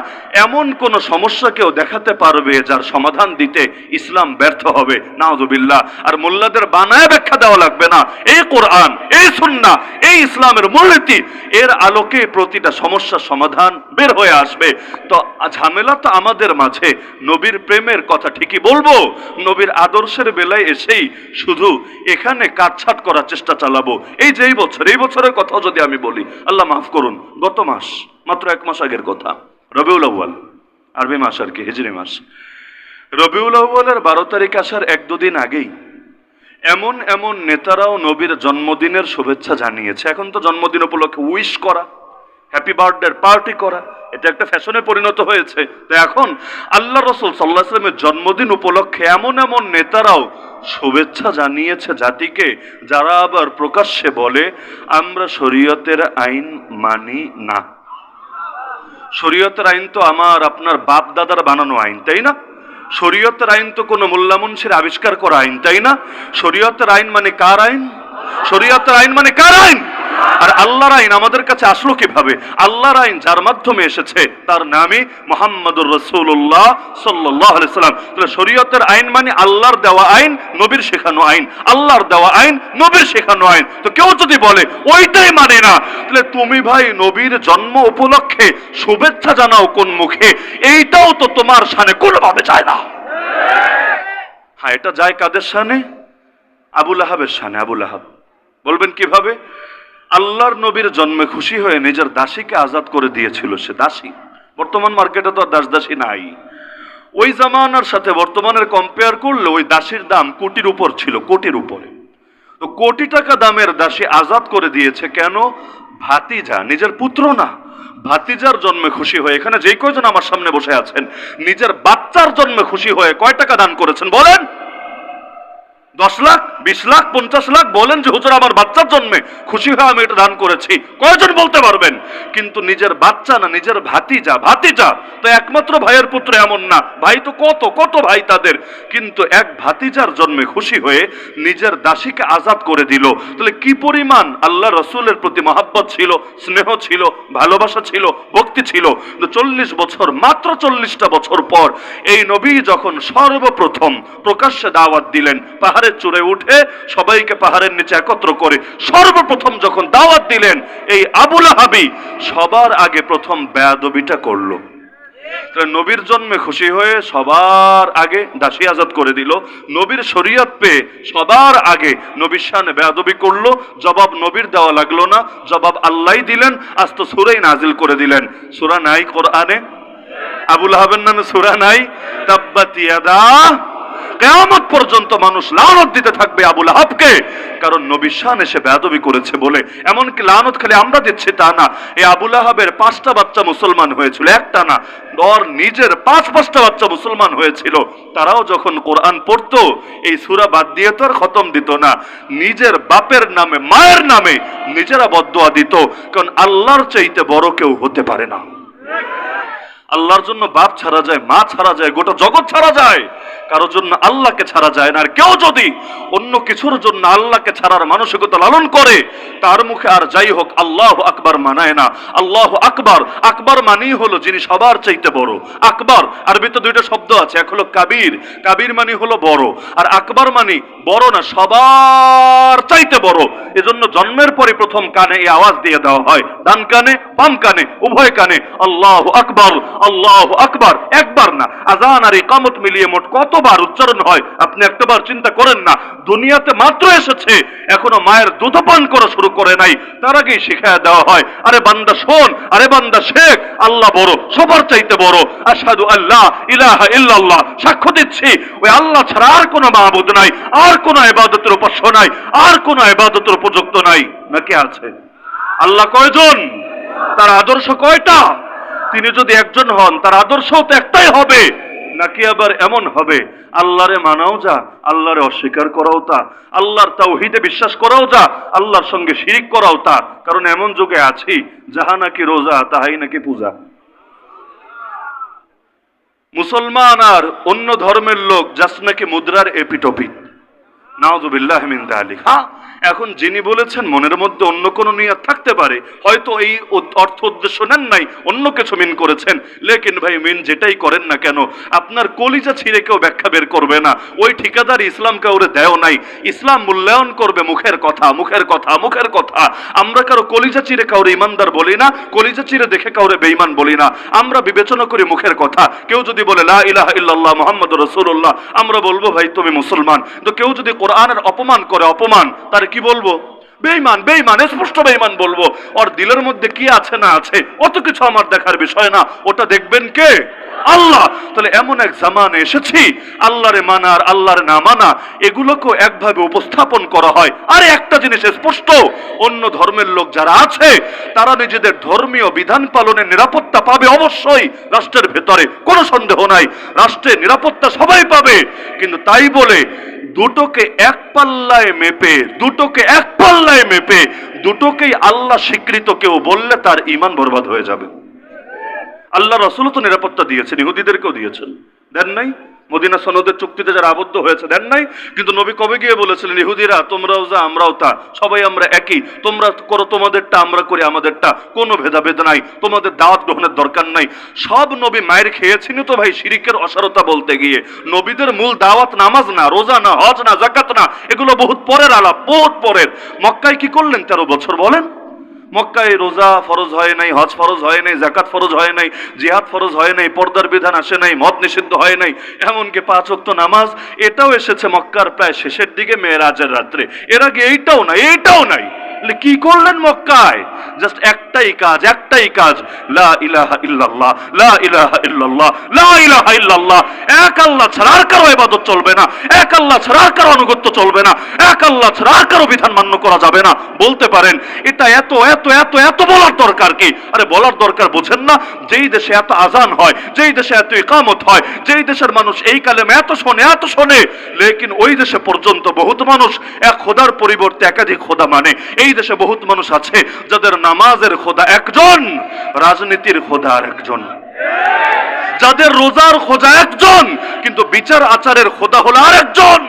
S1: এমন কোন সমস্যা কেউ দেখাতে পারবে যার সমাধান দিতে ইসলাম ব্যর্থ হবে, নাউযুবিল্লাহ। আর মোল্লাদের বানায় ব্যাখ্যা দেওয়া লাগবে না, এই কোরআন, এই সুন্নাহ, এই ইসলামের মূলনীতি, এর আলোকে প্রতিটা সমস্যার সমাধান বের হয়ে আসবে। তো ঝামেলা তো আমাদের মাঝে। নবীর প্রেমের কথা ঠিকই বলবো, নবীর আদর্শের বেলায় এসেই শুধু এখানে কাটছাট করার চেষ্টা চালাবো। এই যে এই বছরের কথা যদি আমি বলি, আল্লাহ মাফ করুন, গত মাস, মাত্র 1 মাস আগের কথা, রবিউল আউয়াল, আরবি মাস আর কি, হিজরি মাস, রবিউল আউয়ালের 12 তারিখ আসার 1-2 দিন আগেই এমন এমন নেতারাও নবীর জন্মদিনের শুভেচ্ছা জানিয়েছে। এখন তো জন্মদিন উপলক্ষে উইশ করা, হ্যাপি বার্থডে পার্টি করা, এটা একটা ফ্যাশনে পরিণত হয়েছে। তো এখন আল্লাহ রাসূল সাল্লাল্লাহু আলাইহি ওয়াসাল্লামের জন্মদিন উপলক্ষে এমন এমন নেতারাও শুভেচ্ছা জানিয়েছে জাতিকে, যারা আবার প্রকাশ্যে বলে আমরা শরীয়তের আইন মানি না। শরীয়তের আইন তো আমার আপনার বাপ দাদার বানানো আইন, তাই না? শরীয়তের আইন তো কোনো মোল্লা মুন্সির আবিষ্কার করা আইন, তাই না? শরীয়তের আইন মানে কার আইন? শরীয়তের আইন মানে কার আইন? আর আল্লাহর আইন আমাদের কাছে আসলো কিভাবে? আল্লাহর আইন যার মাধ্যমে এসেছে তার নামই মুহাম্মদুর রাসূলুল্লাহ সাল্লাল্লাহু আলাইহি সাল্লাম। তাহলে শরীয়তের আইন মানে আল্লাহর দেওয়া আইন, নবীর শেখানো আইন, আল্লাহর দেওয়া আইন, নবীর শেখানো আইন। তো কেউ যদি বলে ওইটাই মানে না, তাহলে তুমি ভাই নবীর জন্ম উপলক্ষে শুভেচ্ছা জানাও কোন মুখে? এইটাও তো তোমার শানে কোনোভাবে যায় না। হ্যাঁ, এটা যায় কাদের শানে? আবু লাহাবের শানে। আবু লাহাব, বলবেন কিভাবে? আল্লাহর নবীর জন্মে খুশি হয়ে নিজের দাসীকে আজাদ করে দিয়েছিল সে দাসী। বর্তমান মার্কেটে তো আর দাস দাসী নাই। ওই জামানার সাথে বর্তমানের কম্পেয়ার করলে ওই দাসীর দাম কোটির উপর ছিল, কোটির উপরে। তো কোটি টাকা দামের দাসী আজাদ করে দিয়েছে কেন? ভাতিজা, নিজের পুত্র না, ভাতিজার জন্মে খুশি হয়ে। এখানে যেই কয়জন আমার সামনে বসে আছেন নিজের বাচ্চার জন্মে খুশি হয়ে কয় টাকা দান করেছেন বলেন? 10 লাখ, 20 লাখ, 50 লাখ? বলেন যে হুজুর আমার বাচ্চার জন্মে খুশি হয়ে আমি এটা দান করেছি। কয়জন বলতে পারবেন? কিন্তু নিজের বাচ্চা না, নিজের ভাতিজা। ভাতিজা তো একমাত্র ভাইয়ের পুত্র এমন না, ভাই তো কত কত ভাই তাদের, কিন্তু এক ভাতিজার জন্মে খুশি হয়ে নিজের দাসীকে আজাদ করে দিল। তাহলে কি পরিমাণ আল্লাহ রসুলের প্রতি মহাব্বত ছিল, স্নেহ ছিল, ভালোবাসা ছিল, ভক্তি ছিল। 40 বছর, মাত্র 40টা বছর পর এই নবী যখন সর্বপ্রথম প্রকাশ্যে দাওয়াত দিলেন, পাহাড়ের চূড়ে উঠে সবাইকে পাহাড়ের নিচে একত্র করে সর্বপ্রথম যখন দাওয়াত দিলেন, এই আবু লাহাবী সবার আগে প্রথম বেয়াদবিটা করলো। নবীর জন্মে খুশি হয়ে সবার আগে দাসী আজাদ করে দিল, নবীর শরীয়ত পেয়ে সবার আগে নবীর শানে বেয়াদবি করলো। জবাব নবীর দেওয়া লাগলো না, জবাব আল্লাহই দিলেন। আজ তো সূরাই নাজিল করে দিলেন। সূরা নাই কোরআনে? আবু লাহাবের নামে সূরা নাই? তাব্বাত ইয়াদা, কিয়ামত পর্যন্ত মানুষ লানত দিতে থাকবে আবু লাহাবকে, কারণ নবীর শানে সে বেয়াদবি করেছে বলে। এমনকি লানত খালি আমরা দিচ্ছি তা না, এই আবু লাহাবের 5টা বাচ্চা মুসলমান হয়েছিল, একটা না, ওর নিজের 5-5টা বাচ্চা মুসলমান হয়েছিল। তারাও যখন কোরআন পড়তো এই সূরা বাদ দিয়ে তো আর খতম দিত না, নিজের বাপের নামে, মায়ের নামে নিজেরা বদদুয়া দিত, কারণ আল্লাহর চাইতে বড় কেউ হতে পারে না। আল্লাহর জন্য বাপ ছাড়া যায়, মা ছাড়া যায়, গোটা জগৎ ছাড়া যায়, কারোর জন্য আল্লাহকে ছাড়া যায় না। আর কেউ যদি অন্য কিছুর জন্য আল্লাহকে ছাড়ার মানসিকতা লালন করে, তার মুখে আর যাই হোক আল্লাহু আকবার মানায় না। আল্লাহু আকবার, আকবার মানি হলো যিনি সবার চাইতে বড়। আকবার আরবিতে 2টা শব্দ আছে, এক হলো কাবীর, কাবীর মানি হলো বড়, আর আকবার মানি বড় না, সবার চাইতে বড়। এজন্য জন্মের পরে প্রথম কানে এই আওয়াজ দিয়ে দেওয়া হয়, ডান কানে বাম কানে উভয় কানে আল্লাহু আকবার, আল্লাহু আকবার। একবার না, আযান আর ইকামত মিলিয়ে মোট কতবার উচ্চারণ হয় আপনি একটাবার চিন্তা করেন না। দুনিয়াতে মাত্র এসেছে, এখনো মায়ের দুধ পান করা শুরু করে নাই, তার আগেই শিখায়া দেওয়া হয়, আরে বান্দা শোন, আরে বান্দা শেখ, আল্লাহ বড়, সবার চাইতে বড়। আশহাদু আল্লা ইলাহা ইল্লাল্লাহ, সাক্ষ্য দিচ্ছি ওই আল্লাহ ছাড়া আর কোনো মাবুদ নাই, আর কোনো ইবাদতের উপাস্য নাই, আর কোনো ইবাদতের উপযুক্ত নাই। নাকি আছে? আল্লাহ কয়জন? তার আদর্শ কয়টা? তিনি যদি একজন হন তার আদর্শও তো একটাই হবে। নাকি আবার এমন হবে আল্লাহরে মানাও যা, আল্লাহরে অস্বীকার করাও তা, আল্লাহর তাওহীদে বিশ্বাস করাও যা, আল্লাহর সঙ্গে শিরিক করাও তা। কারণ এমন যুগে আছি যাহা নাকি রোজা তাহাই নাকি পূজা। মুসলমান আর অন্য ধর্মের লোক জাস্ট নাকি মুদ্রার এপিটপিট। নাউযুবিল্লাহি মিন যালিক। হ্যাঁ, এখন যিনি বলেছেন মনের মধ্যে অন্য কোনো নিয়ত থাকতে পারে, হয়তো এই অর্থ উদ্দেশ্য নেন নাই, অন্য কিছু মিন করেছেন। লেকিন ভাই মিন যেটাই করেন না কেন, আপনার কলিজা ছিঁড়ে কেউ ব্যাখ্যা বের করবে না। ওই ঠিকাদার ইসলাম কাউরে দেও নাই। ইসলাম মূল্যায়ন করবে মুখের কথা, মুখের কথা, মুখের কথা। আমরা কারো কলিজা চিরে কাউরে ইমানদার বলি না, কলিজা চিরে দেখে কাউরে বেঈমান বলি না। আমরা বিবেচনা করি মুখের কথা। কেউ যদি বলে লা ইলাহা ইল্লাল্লাহ মুহাম্মাদুর রাসূলুল্লাহ, আমরা বলবো ভাই তুমি মুসলমান। তো কেউ যদি কোরআনের অপমান করে, অপমান, তার কি বলবো? বেঈমান, বেঈমান, স্পষ্ট বেঈমান বলবো। ওর দিলের মধ্যে কি আছে না আছে অত কিছু আমার দেখার বিষয় না, ওটা দেখবেন কে? আল্লাহ। তাহলে এমন এক জামানে এসেছি, আল্লাহরে মানা আর আল্লাহরে না মানা এগুলোকেও একভাবে উপস্থাপন করা হয়। আর একটা জিনিস স্পষ্ট, অন্য ধর্মের লোক যারা আছে তারা নিজেদের ধর্মীয় বিধান পালনের নিরাপত্তা পাবে অবশ্যই রাষ্ট্রের ভেতরে, কোনো সন্দেহ নাই। রাষ্ট্রের নিরাপত্তা সবাই পাবে, কিন্তু তাই বলে দুটোকে এক পাল্লায় মেপে, দুটোকে এক পাল্লায় মেপে দুটোকেই আল্লাহ স্বীকৃত কেউ বললে তার ঈমান বরবাদ হয়ে যাবে। আল্লাহ রাসূল তো নিরাপত্তা দিয়েছেন, ইহুদিদেরকেও দিয়েছেন, দেন নাই? মদিনা সনদের চুক্তিতে যারা আবদ্ধ হয়েছে দেন নাই? কিন্তু নবী কবে গিয়ে বলেছিলেন, ইহুদিরা তোমরাও যা আমরাও তা, সবাই আমরা একই, তোমরা করো তোমাদেরটা, আমরা করি আমাদেরটা, কোনো ভেদাভেদ নাই, তোমাদের দাওয়াত গ্রহণের দরকার নাই। সব নবী মায়ের খেয়েছেন তো ভাই শিরিকের অসারতা বলতে গিয়ে। নবীদের মূল দাওয়াত নামাজ না, রোজা না, হজ না, যাকাত না, এগুলো বহুত পরের আলাপ, বহুত পরের। মক্কায় কি করলেন 13 বছর বলেন? মক্কায় রোজা ফরজ হয় নাই, হজ ফরজ হয় নাই, যাকাত ফরজ হয় নাই, জিহাদ ফরজ হয় নাই, পর্দার বিধান আসে নাই, মদ নিষিদ্ধ হয় নাই, এমনকি 5 ওয়াক্ত নামাজ এটাও এসেছে মক্কার প্রায় শেষের দিকে, মেরাজের রাত্রে। এর আগে এইটাও নাই, এইটাও নাই। কি করলেন মক্কায়? জাস্ট একটাই কাজ, একটাই কাজ, লা ইলাহা ইল্লাল্লাহ, লা ইলাহা ইল্লাল্লাহ, লা ইলাহা ইল্লাল্লাহ। এক আল্লাহ ছাড়া আর কারো ইবাদত চলবে না, এক আল্লাহ ছাড়া আর কারো আনুগত্য চলবে না, এক আল্লাহ ছাড়া আর কারো বিধান মান্য করা যাবে না। বলতে পারেন এটা এত এত এত এত বলার দরকার কি? আরে বলার দরকার বোঝেন না? যেই দেশে এত আজান হয়, যেই দেশে এত ইকামত হয়, যেই দেশের মানুষ এই কালেমে এত শোনে, এত শোনে, লেকিন ওই দেশে পর্যন্ত বহুত মানুষ এক খোদার পরিবর্তে একাধিক খোদা মানে। এই দেশে বহুত মানুষ আছে যাদের নামাজের খোদা একজন, রাজনীতির খোদা আরেকজন, যাদের রোজার খোদা একজন, কিন্তু বিচার আচারের খোদা হলো আরেকজন।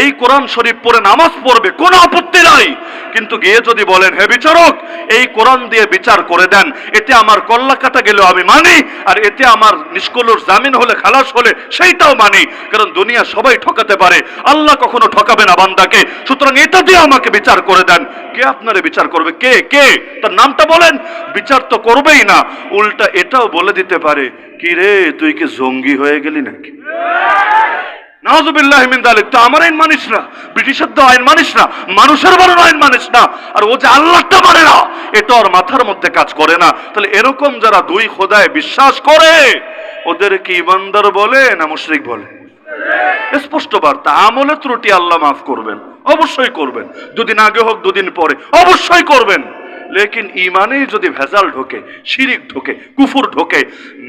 S1: এই কোরআন শরীফ পড়ে নামাজ পড়বে, কোনো আপত্তি নাই, কিন্তু গিয়ে যদি বলেন হে বিচারক এই কোরআন দিয়ে বিচার করে দেন, এতে আমার কল্লা কাটা গেলেও আমি মানি, আর এতে আমার নিষ্কলুর জামিন হলে, খালাস হলে সেইটাও মানি, কারণ দুনিয়া সবাই ঠকাতে পারে, আল্লাহ কখনো ঠকাবে না বান্দাকে। সুতরাং এটা দিয়ে আমাকে বিচার করে দেন। কে আপনারে বিচার করবে? কে? কে? তার নামটা বলেন। বিচার তো করবেই না, উল্টা এটাও বলে দিতে পারে, কি রে তুই কি জঙ্গি হয়ে গেলি নাকি? নাউযুবিল্লাহি মিন যালিক। তো আমার আইন মানিস না, ব্রিটিশের তো আইন মানিস না, মানুষের বানানো আইন মানিস না, আর ও যে আল্লাহটা মানে না, এটা ওর মাথার মধ্যে কাজ করে না। তাহলে এরকম যারা দুই খোদায় বিশ্বাস করে ওদের কি ইমানদার বলে না মুশরিক বলে? স্পষ্ট বার্তা। আমলে ত্রুটি আল্লাহ মাফ করবেন, অবশ্যই করবেন, দুদিন আগে হোক দুদিন পরে, অবশ্যই করবেন। লেকিন ইমানে যদি ভেজাল ঢোকে, শিরিক ঢোকে, কুফর ঢোকে,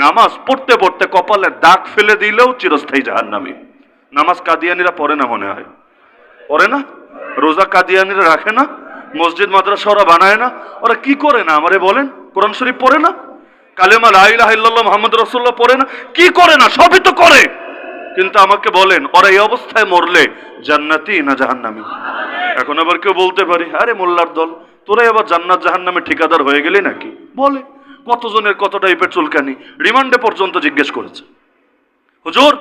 S1: নামাজ পড়তে পড়তে কপালে দাগ ফেলে দিলেও চিরস্থায়ী জাহান্নামী। নামাজ কাদিয়ানিরা পড়ে না মনে হয়? পড়ে না? রোজা কাদিয়ানিরা রাখে না? মসজিদ মাদ্রাসা ওরা বানায় না? ওরা কি করে না আমারে বলেন? কোরআন শরীফ পড়ে না? কালেমা লা ইলাহা ইল্লাল্লাহ মুহাম্মাদুর রাসূলুল্লাহ পড়ে না? কি করে না? সবই তো করে। কিন্তু আমাকে বলেন ওরা এই অবস্থায় মরলে জান্নাতি না জাহান্নামী? এখন আবার কেউ বলতে পারে আরে মোল্লার দল, তোরাই আবার জান্নাত জাহান্নামের ঠিকাদার হয়ে গেলি নাকি? বলে কতজনের কত টাইপের চুলকানি, রিমান্ডে পর্যন্ত জিজ্ঞেস করেছে। হুজুর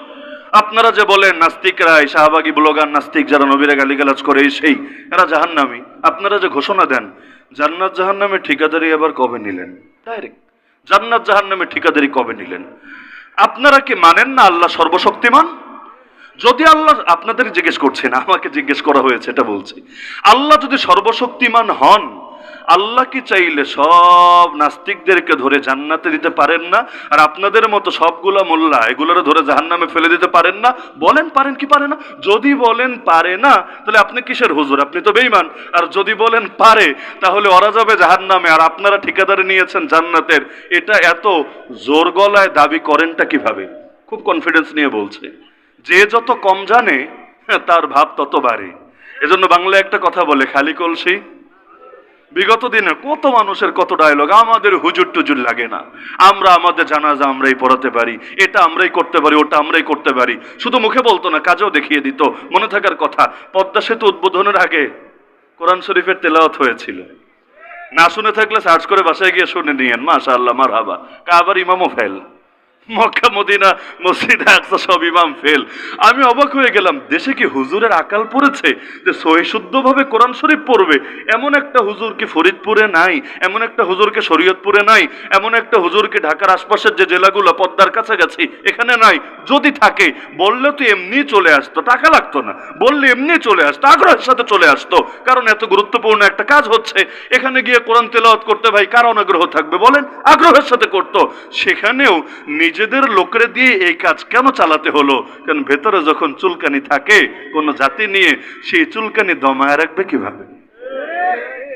S1: আপনারা যে বলেন নাস্তিকরা, এই শাহবাগী ব্লগার নাস্তিক যারা নবীরা গালিগালাজ করে এই সেই, এরা জাহান্নামী, আপনারা যে ঘোষণা দেন জান্নাত জাহান্নামের ঠিকাদারি আবার কবে নিলেন? ডাইরেক্ট জান্নাত জাহান্নামের ঠিকাদারি কবে নিলেন? আপনারা কি মানেন না আল্লাহ সর্বশক্তিমান? যদি আল্লাহ, আপনাদের জিজ্ঞেস করছে না, আমাকে জিজ্ঞেস করা হয়েছে, এটা বলছি, আল্লাহ যদি সর্বশক্তিমান হন, আল্লাহ কি চাইলে সব নাস্তিকদেরকে ধরে জান্নাতে দিতে পারেন না? আর আপনাদের মতো সবগুলা মোল্লা এগুলোরে ধরে জাহান্নামে ফেলে দিতে পারেন না? বলেন পারেন কি পারে না? যদি বলেন পারে না, তাহলে আপনি কিসের হুজুর? আপনি তো বেঈমান। আর যদি বলেন পারে, তাহলে ওরা যাবে জাহান্নামে আর আপনারা ঠিকাদারি নিয়েছেন জান্নাতের। এটা এত জোর গলায় দাবি করেনটা কিভাবে? খুব কনফিডেন্স নিয়ে বলছে, যে যত কম জানে তার ভাব তত বাড়ে। এজন্য বাংলায় একটা কথা বলে, খালি কলসি বিগত দিনে কত মানুষের কত ডায়লগ, আমাদের হুজুর টুজুর লাগে না, আমরা আমাদের জানাজা আমরাই পড়াতে পারি, এটা আমরাই করতে পারি, ওটা আমরাই করতে পারি। শুধু মুখে বলতো না, কাজেও দেখিয়ে দিত। মনে থাকার কথা, পদ্মা সেতু উদ্বোধনের আগে কোরআন শরীফের তেলাওয়াত হয়েছিল। না শুনে থাকলে সার্চ করে বাসায় গিয়ে শুনে নিয়েন, মাশাআল্লাহ মারহাবা। কাবার ইমামও ফেল, মক্কা মদিনা মসজিদ আকসা সব ইমাম ফেল। আমি অবাক হয়ে গেলাম, দেশে কি হুজুরের আকাল পড়েছে যে সহি শুদ্ধভাবে কোরআন শরীফ পড়বে? এমন একটা হুজুর কি ফরিদপুরে নাই? এমন একটা হুজুর কি শরীয়তপুরে নাই? এমন একটা হুজুর কি ঢাকার আশপাশের যে জেলাগুলো পদ্মার কাছাকাছি এখানে নাই? যদি থাকে বললে তো এমনি চলে আসতো, টাকা লাগতো না, বললে এমনি চলে আসতো, আগ্রহের সাথে চলে আসতো। কারণ এত গুরুত্বপূর্ণ একটা কাজ হচ্ছে, এখানে গিয়ে কোরআন তেলাওয়াত করতে ভাই কার অনাগ্রহ থাকবে বলেন? আগ্রহের সাথে করতো। সেখানেও নিজেদের লোকের দিয়ে এই কাজ কেন চালাতে হলো? কারণ ভেতরে যখন চুলকানি থাকে কোন জাতি নিয়ে, সেই চুলকানি দমায় রাখবে কিভাবে?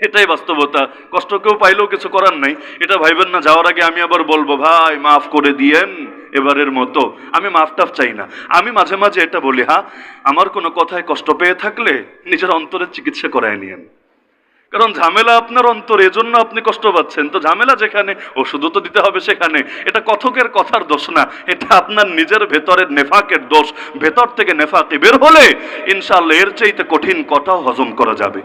S1: এটাই বাস্তবতা। কষ্ট কেউ পাইলেও কিছু করার নাই। এটা ভাইবেন না যাওয়ার আগে আমি আবার বলবো ভাই মাফ করে দিয়েন এবারের মতো। আমি মাফ টাফ চাই না। আমি মাঝে মাঝে এটা বলি, হ্যাঁ আমার কোনো কথায় কষ্ট পেয়ে থাকলে নিজের অন্তরের চিকিৎসা করায় নিয়েন। কারণ ঝামেলা আপনার অন্তরে, এজন্য আপনি কষ্ট পাচ্ছেন। তো ঝামেলা যেখানে, ওষুধও তো দিতে হবে সেখানে। এটা কথকের কথার দোষ না, এটা আপনার নিজের ভেতরের নেফাকের দোষ। ভেতর থেকে নেফাকে বের হলে ইনশাআল্লাহ এর চাইতে কঠিন কথাও হজম করা যাবে।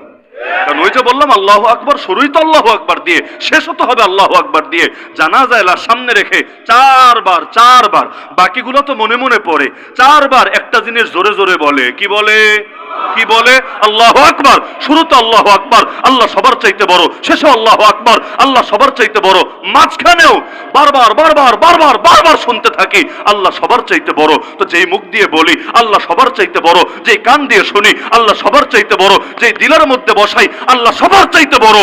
S1: কারণ ওই যে বললাম আল্লাহু আকবার, শুরুই তো আল্লাহু আকবার দিয়ে, শেষ হতে হবে আল্লাহু আকবার দিয়ে। জানাজা লাশ সামনে রেখে চারবার, বাকিগুলো তো মনে মনে পড়ে, চারবার একটা জিনিস জোরে জোরে বলে। কি বলে? কি বলে? আল্লাহু আকবার। শুরুতে আল্লাহু আকবার, আল্লাহ সবার চাইতে বড়। শেষে আল্লাহু আকবার, আল্লাহ সবার চাইতে বড়। মাঝখানেও বারবার শুনতে থাকি আল্লাহ সবার চাইতে বড়। তো যেই মুখ দিয়ে বলি আল্লাহ সবার চাইতে বড়, যেই কান দিয়ে শুনি আল্লাহ সবার চাইতে বড়, যেই দিলের মধ্যে বসাই আল্লাহ সবার চাইতে বড়,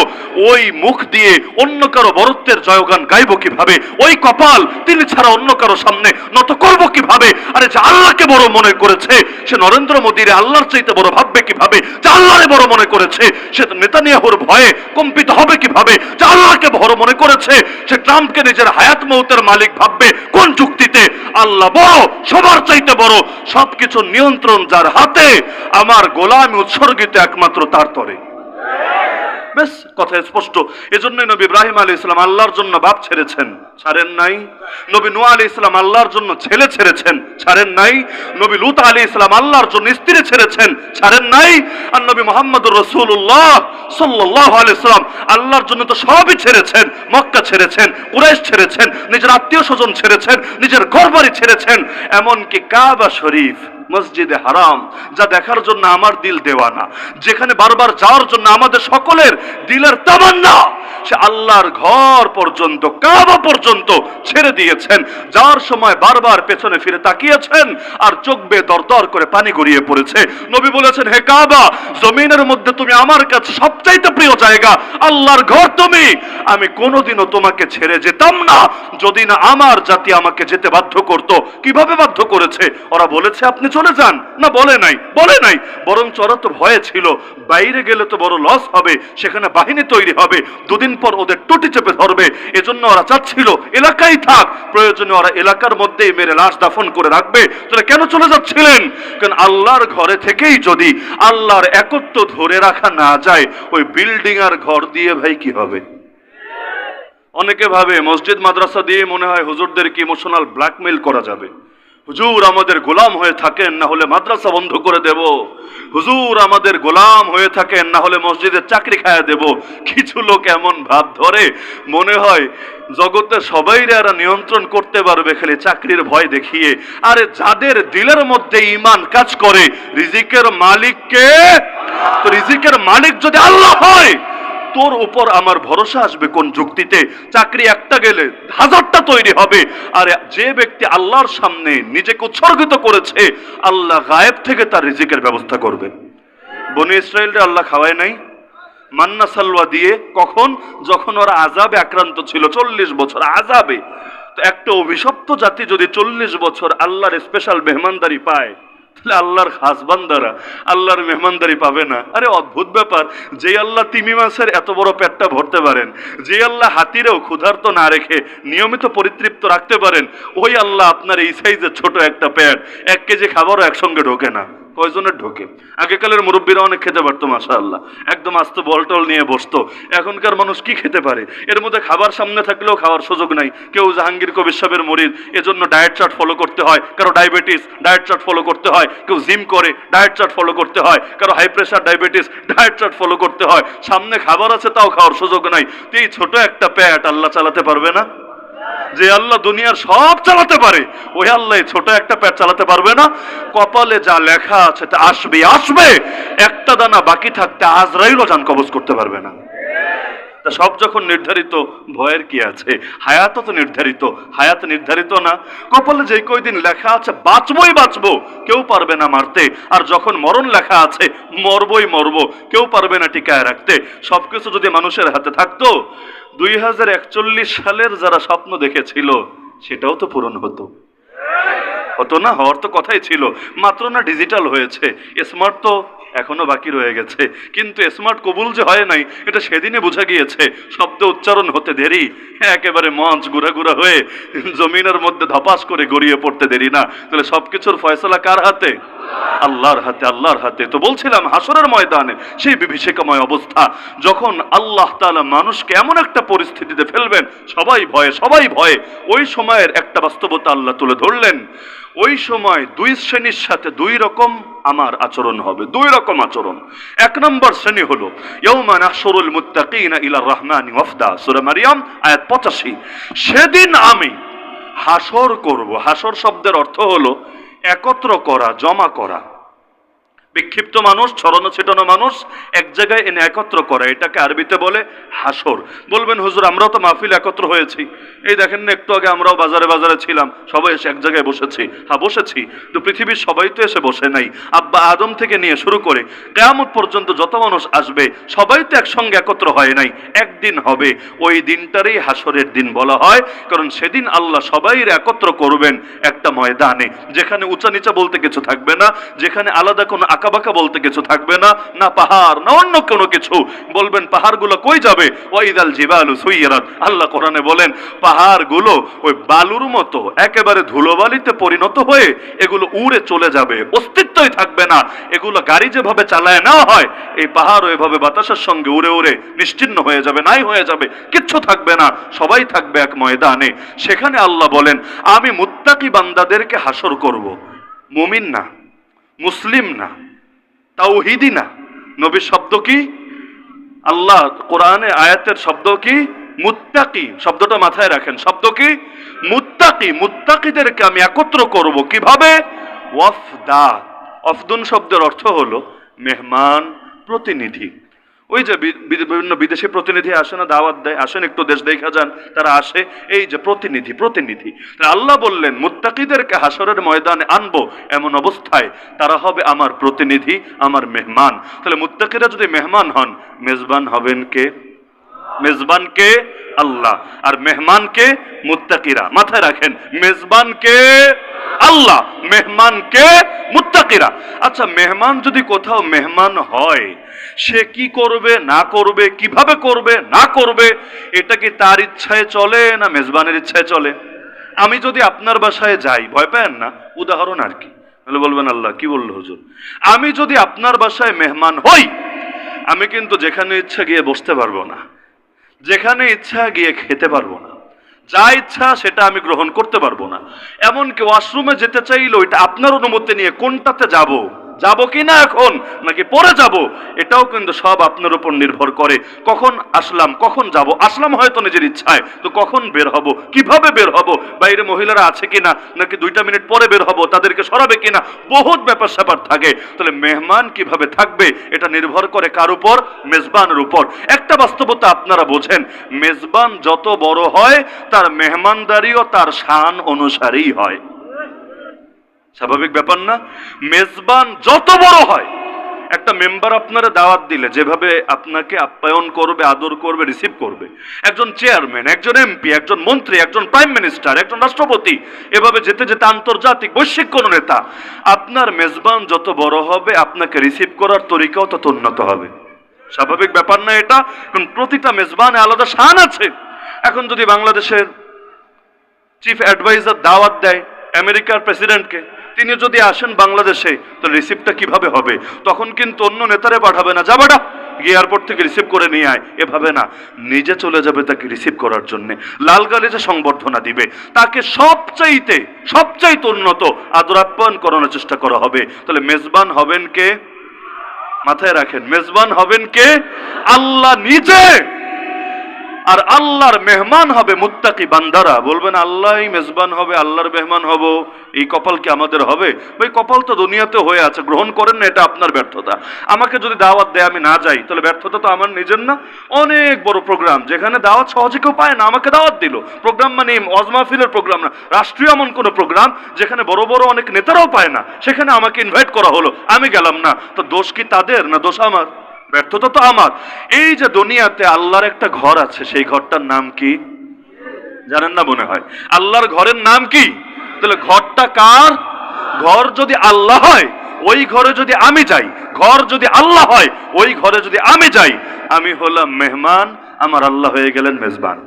S1: ওই মুখ দিয়ে অন্য কারো বড়ত্বের জয়গান গাইব কিভাবে? ওই কপাল তিনি ছাড়া অন্য কারো সামনে নত করব কিভাবে? আরে যে আল্লাহকে বড় মনে করেছে সে নরেন্দ্র মোদীর আল্লাহর চাইতে বড় ভাববে কিভাবে? যে আল্লাহরে বড় মনে করেছে সে তো নেতানিয়াহুর ভয়ে কম্পিত হবে কিভাবে? যে আল্লাহকে বড় মনে করেছে সে ট্রাম্পকে নিজের হায়াত মৌতের মালিক ভাববে কোন যুক্তিতে? আল্লাহ বড়, সবার চাইতে বড়। সবকিছু নিয়ন্ত্রণ যার হাতে, আমার গোলামি উৎসর্গিত একমাত্র তার তরে। বেশ কথা স্পষ্ট। এজন্যই নবী ইব্রাহিম আলাইহিস সালাম আল্লাহর জন্য বাপ ছেড়েছেন, ছাড়েন নাই। নবী নূহ আলাইহিস সালাম আল্লাহর জন্য ছেলে ছেড়েছেন, ছাড়েন নাই। নবী লূত আলাইহিস সালাম আল্লাহর জন্য স্ত্রী ছেড়েছেন, ছাড়েন নাই। আর নবী মুহাম্মদুর রাসূলুল্লাহ সাল্লাল্লাহু আলাইহি সাল্লাম আল্লাহর জন্য তো সবই ছেড়েছেন। মক্কা ছেড়েছেন, কুরাইশ ছেড়েছেন, নিজের আত্মীয় স্বজন ছেড়েছেন, নিজের ঘরবাড়ি ছেড়েছেন, এমনকি কাবা শরীফ, মসজিদে হারাম যা দেখার জন্য আমার দিল দেওয়ানা, যেখানে বারবার যাওয়ার জন্য আমাদের সকলের দিলের তামান্না, সে আল্লাহর ঘর পর্যন্ত, কাবা পর্যন্ত ছেড়ে দিয়েছেন। যাওয়ার সময় বারবার পেছনে ফিরে তাকিয়েছেন আর চোখ বেয়ে দরদর করে পানি গড়িয়ে পড়েছে। নবী বলেছেন, হে কাবা, জমিনের মধ্যে তুমি আমার কাছে সবচাইতে প্রিয় জায়গা, আল্লাহর ঘর তুমি। আমি কোনোদিনও তোমাকে ছেড়ে যেতাম না যদি না আমার জাতি আমাকে যেতে বাধ্য করত। কিভাবে বাধ্য করেছে? ওরা বলেছে আপনি চলে যান, না বলে নাই, বলে নাই। বরং ওরা তো ভয়ে ছিল বাইরে গেলে তো বড় লস হবে, সেখানে বাহিনী তৈরি হবে, দুদিন পর ওদের টুটি চেপে ধরবে। এজন্য ওরা চাচ্ছিল এলাকায় থাক, প্রয়োজনে ওরা এলাকার মধ্যেই মেরে লাশ দাফন করে রাখবে। তাহলে কেন চলে যাচ্ছিলেন? কারণ আল্লাহর ঘরে থেকেই যদি আল্লাহর একত্ব ধরে রাখা না যায়, ওই বিল্ডিং আর ঘর দিয়ে ভাই কি হবে? অনেকে ভাবে মসজিদ মাদ্রাসা দিয়ে মনে হয় হুজুরদেরকে ইমোশনাল ব্ল্যাকমেইল করা যাবে। হুজুর আমাদের গোলাম হয়ে থাকেন, না হলে মাদ্রাসা বন্ধ করে দেব। হুজুর আমাদের গোলাম হয়ে থাকেন, না হলে মসজিদের চাকরি খায়া দেব। কিছু লোক এমন ভাব ধরে মনে হয় জগতে সবাইরে এরা নিয়ন্ত্রণ করতে পারবে খালি চাকরির ভয় দেখিয়ে। আরে যাদের দিলের মধ্যে ঈমান কাজ করে, রিজিকের মালিক কে? তো রিজিকের মালিক যদি আল্লাহ হয়, তোর উপর আমার ভরসা আসবে কোন যুক্তিতে? চাকরি একটা গেলে হাজারটা তৈরি হবে। আর যে ব্যক্তি আল্লাহর সামনে নিজেকে উৎসর্গিত করেছে, আল্লাহ গায়েব থেকে তার রিজিকের ব্যবস্থা করবে। বনি ইসরাইলরে আল্লাহ খাওয়ায় নাই মান্না সালওয়া দিয়ে। কখন? যখন ওরা আযাবে আক্রান্ত ছিল, 40 বছর আযাবে। তো একটা অভিশপ্ত জাতি যদি 40 বছর আল্লাহর স্পেশাল মেহমানদারি পায়, তাহলে আল্লাহর খাস বান্দারা আল্লাহর মেহমানদারি পাবে না? আরে অদ্ভুত ব্যাপার। যে আল্লাহ তিমি মাছের এত বড় পেটটা ভরতে পারেন, যে আল্লাহ হাতিরেও ক্ষুধার্ত না রেখে নিয়মিত পরিতৃপ্ত রাখতে পারেন, ওই আল্লাহ আপনার এই সাইজের ছোট একটা পেট, 1 কেজি খাবারও একসঙ্গে ঢোকে না। কয়জনের ঢোকে? আগেকালের মুরব্বীরা অনেক খেতে পারতো মাশাআল্লাহ, একদম আস্তে বলটল নিয়ে বসতো। এখনকার মানুষ কি খেতে পারে? এর মধ্যে খাবার সামনে থাকলেও খাওয়ার সুযোগ নাই। কেউ জাহাঙ্গীর কবির সাহেবের মুরিদ, এজন্য ডায়েট চার্ট ফলো করতে হয়। কারো ডায়াবেটিস, ডায়েট চার্ট ফলো করতে হয়। কেউ জিম করে, ডায়েট চার্ট ফলো করতে হয়। কারো high pressure, diabetes, diet chart follow করতে হয়। সামনে খাবার আছে তাও খাওয়ার সুযোগ নাই। তো এই ছোট একটা পেট আল্লাহ চালাতে পারবে না? যে আল্লাহ দুনিয়ার সব চালাতে পারে, ওই আল্লাহ ছোট একটা পেট চালাতে পারবে না? কপালে যা লেখা আছে তা আসবে আসবে, একটা দানা বাকি থাকতে আজরাইলও জান কবজ করতে পারবে না। তা সব যখন নির্ধারিত, ভয়ের কি আছে? হায়াতও তো নির্ধারিত, হায়াত নির্ধারিত না? কপালে যে কয়দিন লেখা আছে বাঁচবই বাঁচবো, কেউ পারবে না মারতে। আর যখন মরণ লেখা আছে মরবই মরবো, কেউ পারবে না টিকায় রাখতে। সবকিছু যদি মানুষের হাতে থাকতো, 2041 সালের যারা স্বপ্ন দেখেছিল সেটাও তো পূরণ হতো, হতো না? হওয়ার তো কথাই ছিল। মাত্র না ডিজিটাল হয়েছে, স্মার্ট তো এখনো বাকি রয়ে গেছে। কিন্তু স্মার্ট কবুল যে হয় নাই এটা সেদিনে বোঝা গিয়েছে। শব্দ উচ্চারণ হতে দেরি, একেবারে মঞ্চ গুড়া গুড়া হয়ে জমিনের মধ্যে ধপাস করে গড়িয়ে পড়তে দেরি না। তাহলে সবকিছুর ফয়সালা কার হাতে? আল্লাহর হাতে, আল্লাহর হাতে। তো বলছিলাম হাসরের ময়দানে সেই বিভীষিকাময় অবস্থা, যখন আল্লাহ তাআলা মানুষকে এমন একটা পরিস্থিতিতে ফেলবেন, সবাই ভয়ে, সবাই ভয়ে। ওই সময়ের একটা বাস্তবতা আল্লাহ তুলে ধরলেন। ওই সময় দুই শ্রেণীর সাথে দুই রকম আমার আচরণ হবে, দুই রকম আচরণ। এক নম্বর শ্রেণী হলো ইয়াউমা নাহশুরুল মুত্তাকিনা ইলার রহমানি ওয়াফদা, সূরা মারইয়াম আয়াত 85। সেদিন আমি হাসর করব। হাসর শব্দের অর্থ হলো একত্র করা, জমা করা। বিক্ষিপ্ত মানুষ, ছড়ানো ছিটানো মানুষ এক জায়গায় এনে একত্র করা, এটাকে আরবিতে বলে হাসর। বলবেন হুজুর আমরাও তো মাহফিল একত্র হয়েছি, এই দেখেন না একটু আগে আমরাও বাজারে বাজারে ছিলাম, সবাই এসে এক জায়গায় বসেছি। হ্যাঁ বসেছি, তো পৃথিবীর সবাই তো এসে বসে নাই। আব্বা আদম থেকে নিয়ে শুরু করে কিয়ামত পর্যন্ত যত মানুষ আসবে সবাই তো একসঙ্গে একত্র হয় নাই, একদিন হবে। ওই দিনটারই হাসরের দিন বলা হয়, কারণ সেদিন আল্লাহ সবাইরে একত্র করবেন একটা ময়দানে, যেখানে উঁচা নিচা বলতে কিছু থাকবে না, যেখানে আলাদা কোনো আঁকাবাঁকা বলতে কিছু থাকবে না, না পাহাড় না অন্য কোনো কিছু। বলবেন পাহাড়গুলো কই যাবে? ওয়াইদাল জিবালু সুইরাত, আল্লাহ কোরআনে বলেন পাহাড়গুলো ওই বালুর মতো একেবারে ধুলোবালিতে পরিণত হয়ে এগুলো উড়ে চলে যাবে, অস্তিত্বই থাকবে না। এগুলো গাড়ি যেভাবে চালায় নেওয়া হয়, এই পাহাড় ওইভাবে বাতাসের সঙ্গে উড়ে উড়ে নিশ্চিহ্ন হয়ে যাবে, নাই হয়ে যাবে, কিচ্ছু থাকবে না, সবাই থাকবে এক ময়দানে। সেখানে আল্লাহ বলেন আমি মুত্তাকি বান্দাদেরকে হাসর করব। মুমিন না, মুসলিম না, তাওহীদি না। নবীর শব্দ কি? আল্লাহ কোরআনে আয়াতের শব্দ কি? মুত্তাকি। শব্দটা মাথায় রাখেন, শব্দ কি? মুত্তাকি। মুত্তাকিদেরকে আমি একত্র করব কিভাবে? ওয়াফদা। অফদুন শব্দের অর্থ হলো মেহমান, প্রতিনিধি। ওই যে বিভিন্ন বিদেশি প্রতিনিধি আসে না, দাওয়াত দেয়, আসেন একটু দেশ দেখা যান, তারা আসে, এই যে প্রতিনিধি, প্রতিনিধি। আল্লাহ বললেন মুত্তাকিদেরকে হাসরের ময়দানে আনবো এমন অবস্থায় তারা হবে আমার প্রতিনিধি, আমার মেহমান। তাহলে মুত্তাকিরা যদি মেহমান হন, মেজবান হবেন কে? মেজবান কে? আল্লাহ। আর মেহমান কে? মুত্তাকিরা। মাথায় রাখেন, মেজবান কে? আল্লাহ, মেহমান কে? মুত্তাকিরা। আচ্ছা, মেহমান যদি কোথাও মেহমান হয়, সে কি করবে না করবে, কিভাবে করবে না করবে, এটা কি তার ইচ্ছায় চলে না মেজবানের ইচ্ছায় চলে? আমি যদি আপনার বাসায় যাই, ভয় পেন না, উদাহরণ আর কি, তাহলে বলবেন আল্লাহ কি বললো হুজুর। আমি যদি আপনার বাসায় মেহমান হই, আমি কিন্তু যেখানে ইচ্ছা গিয়ে বসতে পারবো না, যেখানে ইচ্ছা গিয়ে খেতে পারবো না, যা ইচ্ছা সেটা আমি গ্রহণ করতে পারবো না। এমনকি ওয়াশরুমে যেতে চাইলে ওইটা আপনার অনুমতি নিয়ে কোনটাতে যাব, যাবো কি না এখন নাকি পরে যাব, এটাও কিন্তু সব আপনার উপর নির্ভর করে। কখন আসলাম, কখন যাব, আসলাম হয়তো নিজের ইচ্ছায়, তো কখন বের হব, কিভাবে বের হব, বাইরে মহিলারা আছে কিনা, নাকি 2টা মিনিট পরে বের হব, তাদেরকে সরাবে কিনা, বহুত ব্যাপার স্যাপার থাকে। তাহলে মেহমান কিভাবে থাকবে এটা নির্ভর করে কার উপর? মেজবানের উপর। একটা বাস্তবতা আপনারা বোঝেন, মেজবান যত বড় হয় তার মেহমানদারিও তার শান অনুসারেই হয়। স্বাভাবিক ব্যাপার না? মেজবান যত বড় হয়, একটা মেম্বার আপনারা দাওয়াত দিলে যেভাবে আপনাকে আপ্যায়ন করবে, আদর করবে, রিসিভ করবে, একজন চেয়ারম্যান, একজন এমপি, একজন মন্ত্রী, একজন প্রাইম মিনিস্টার, একজন রাষ্ট্রপতি, এভাবে যেতে যেতে আন্তর্জাতিক বৈশ্বিক কোন নেতা, আপনার মেজবান যত বড় হবে আপনাকে রিসিভ করার তরিকাও তত উন্নত হবে। স্বাভাবিক ব্যাপার না এটা? কারণ প্রতিটা মেজবানে আলাদা শান আছে। এখন যদি বাংলাদেশের চিফ অ্যাডভাইজার দাওয়াত দেয়, আমেরিকার প্রেসিডেন্টকে, তিনি যদি আসেন বাংলাদেশে তো রিসিভটা কিভাবে হবে? তখন কিন্তু অন্য নেতারে পাঠাবে না, যাবাটা গিয়ে এয়ারপোর্ট থেকে রিসিভ করে নিয়ে আয়, এভাবে না, নিজে চলে যাবে তাকে রিসিভ করার জন্য, লাল গালিচে সংবর্ধনা দিবে, তাকে সবচাইতে উন্নত আদর আপ্যায়ন করানোর চেষ্টা করা হবে। তাহলে মেজবান হবেন কে? মাথায় রাখেন, মেজবান হবেন কে? আল্লাহ নিজে। আর আল্লাহর মেহমান হবে মুত্তাকি বান্দারা। বলবেন আল্লাহই মেজবান হবে, আল্লাহর মেহমান হব, এই কপাল কি আমাদের হবে? ভাই কপাল তো দুনিয়াতে হয়ে আছে, গ্রহণ করেন না, এটা আপনার ব্যর্থতা। আমাকে যদি দাওয়াত দেয় আমি না যাই, তাহলে ব্যর্থতা তো আমার নিজের না? অনেক বড় প্রোগ্রাম যেখানে দাওয়াত সহজে কেউ পায় না, আমাকে দাওয়াত দিল, প্রোগ্রাম মানে ওয়াজ মাহফিলের প্রোগ্রাম না, রাষ্ট্রীয় এমন কোনো প্রোগ্রাম যেখানে বড় বড় অনেক নেতারাও পায় না, সেখানে আমাকে ইনভাইট করা হলো, আমি গেলাম না, তো দোষ কি তাদের না দোষ আমার? ব্যর্থতা তো আমার। এই যে দুনিয়াতে আল্লাহর একটা ঘর আছে, সেই ঘরটার নাম কি জানেন না মনে হয়? আল্লাহর ঘরের নাম কি? তাহলে ঘরটা কার? ঘর যদি আল্লাহ হয়, ওই ঘরে যদি আমি যাই, ঘর যদি আল্লাহ হয়, ওই ঘরে যদি আমি যাই, আমি হলাম মেহমান, আমার আল্লাহ হয়ে গেলেন মেজবান।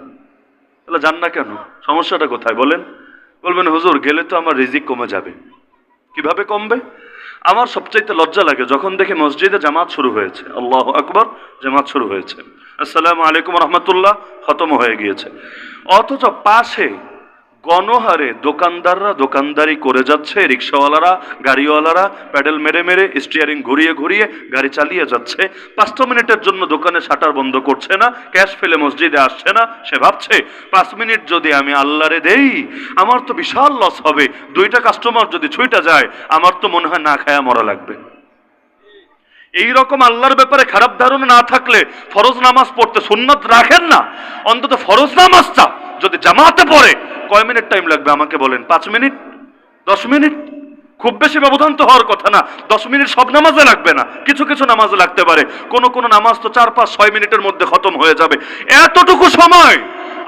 S1: তাহলে যান না কেন? সমস্যাটা কোথায় বলেন? বলবেন হুজুর গেলে তো আমার রিজিক কমে যাবে। কিভাবে কমবে? আমার সবচাইতে লজ্জা লাগে যখন দেখি মসজিদে জামাত শুরু হয়েছে, আল্লাহু আকবার, জামাত শুরু হয়েছে, আসসালামু আলাইকুম রহমতুল্লাহ খতম হয়ে গিয়েছে, অথচ পাশে গণহারে দোকানদাররা দোকানদারি করে যাচ্ছে, রিক্সাওয়ালারা গাড়িওয়ালারা প্যাডেল মেরে মেরে স্টিয়ারিং ঘুরিয়ে ঘুরিয়ে গাড়ি চালিয়ে যাচ্ছে, 5 মিনিটের জন্য দোকানে শাটার বন্ধ করছে না, ক্যাশ ফেলে মসজিদে আসছে না, সে ভাবছে 5 মিনিট যদি আমি আল্লাহরে দেই আমার তো বিশাল লস হবে, 2টা কাস্টমার যদি ছুইটা যায় আমার তো মনে হয় না খায়া মরা লাগবে। এই রকম আল্লাহর ব্যাপারে খারাপ ধারণা না থাকলে ফরজ নামাজ পড়তে সুন্নাত রাখেন না, অন্তত ফরজ নামাজটা যদি জামাতে পড়ে কয় মিনিট টাইম লাগবে আমাকে বলেন? 5 মিনিট, 10 মিনিট, খুব বেশি ব্যবধান তো হওয়ার কথা না। 10 মিনিট সব নামাজে লাগবে না, কিছু কিছু নামাজে লাগতে পারে, কোন নামাজ তো 4, 5, 6 মিনিটের মধ্যে খতম হয়ে যাবে। এতটুকু সময়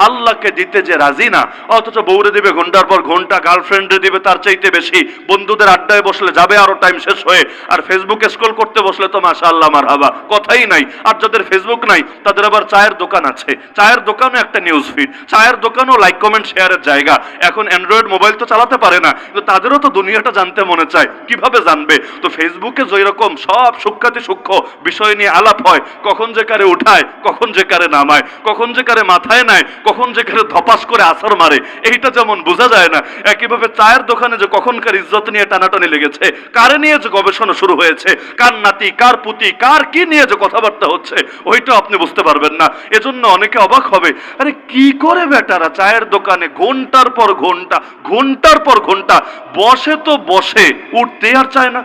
S1: আল্লাহকে দিতে যে রাজি না, অথচ বউরে দিবে ঘন্টার পর ঘন্টা, গার্লফ্রেন্ডে দিবে তার চাইতে বেশি, বন্ধুদের আড্ডায় বসলে যাবে আরো টাইম শেষ হয়ে, আর ফেসবুকে স্ক্রল করতে বসলে তো মাশাআল্লাহ মারহাবা, কথাই নাই। আর যাদের ফেসবুক নাই তাদের আবার চায়ের দোকান আছে, চায়ের দোকানও একটা নিউজ ফিড, চায়ের দোকানও লাইক কমেন্ট শেয়ারের জায়গা। এখন অ্যান্ড্রয়েড মোবাইল তো চালাতে পারে না, কিন্তু তাদেরও তো দুনিয়াটা জানতে মনে চায়, কিভাবে জানবে? তো ফেসবুকে যেই রকম সব সূক্ষ্মাতি সূক্ষ্ম বিষয় নিয়ে আলাপ হয়, কখন যে কারে উঠায়, কখন যে কারে নামায়, কখন যে কারে মাথায় নেয়, কখন যে কারে ধপাস করে আসর মারে, এইটা যেমন বোঝা যায় না, একইভাবে চায়ের দোকানে যে কখনকার ইজ্জত নিয়ে টানাটানি লেগেছে, কারে নিয়ে যে গবেষণা শুরু হয়েছে, কার নাতি কার পুতি কার কি নিয়ে যে কথাবার্তা হচ্ছে, ওইটা আপনি বুঝতে পারবেন না। এজন্য অনেকে অবাক হবে, আরে কি করে বেটারা চায়ের দোকানে ঘন্টার পর ঘন্টা বসে, তো বসে, উঠতে আর চায় না,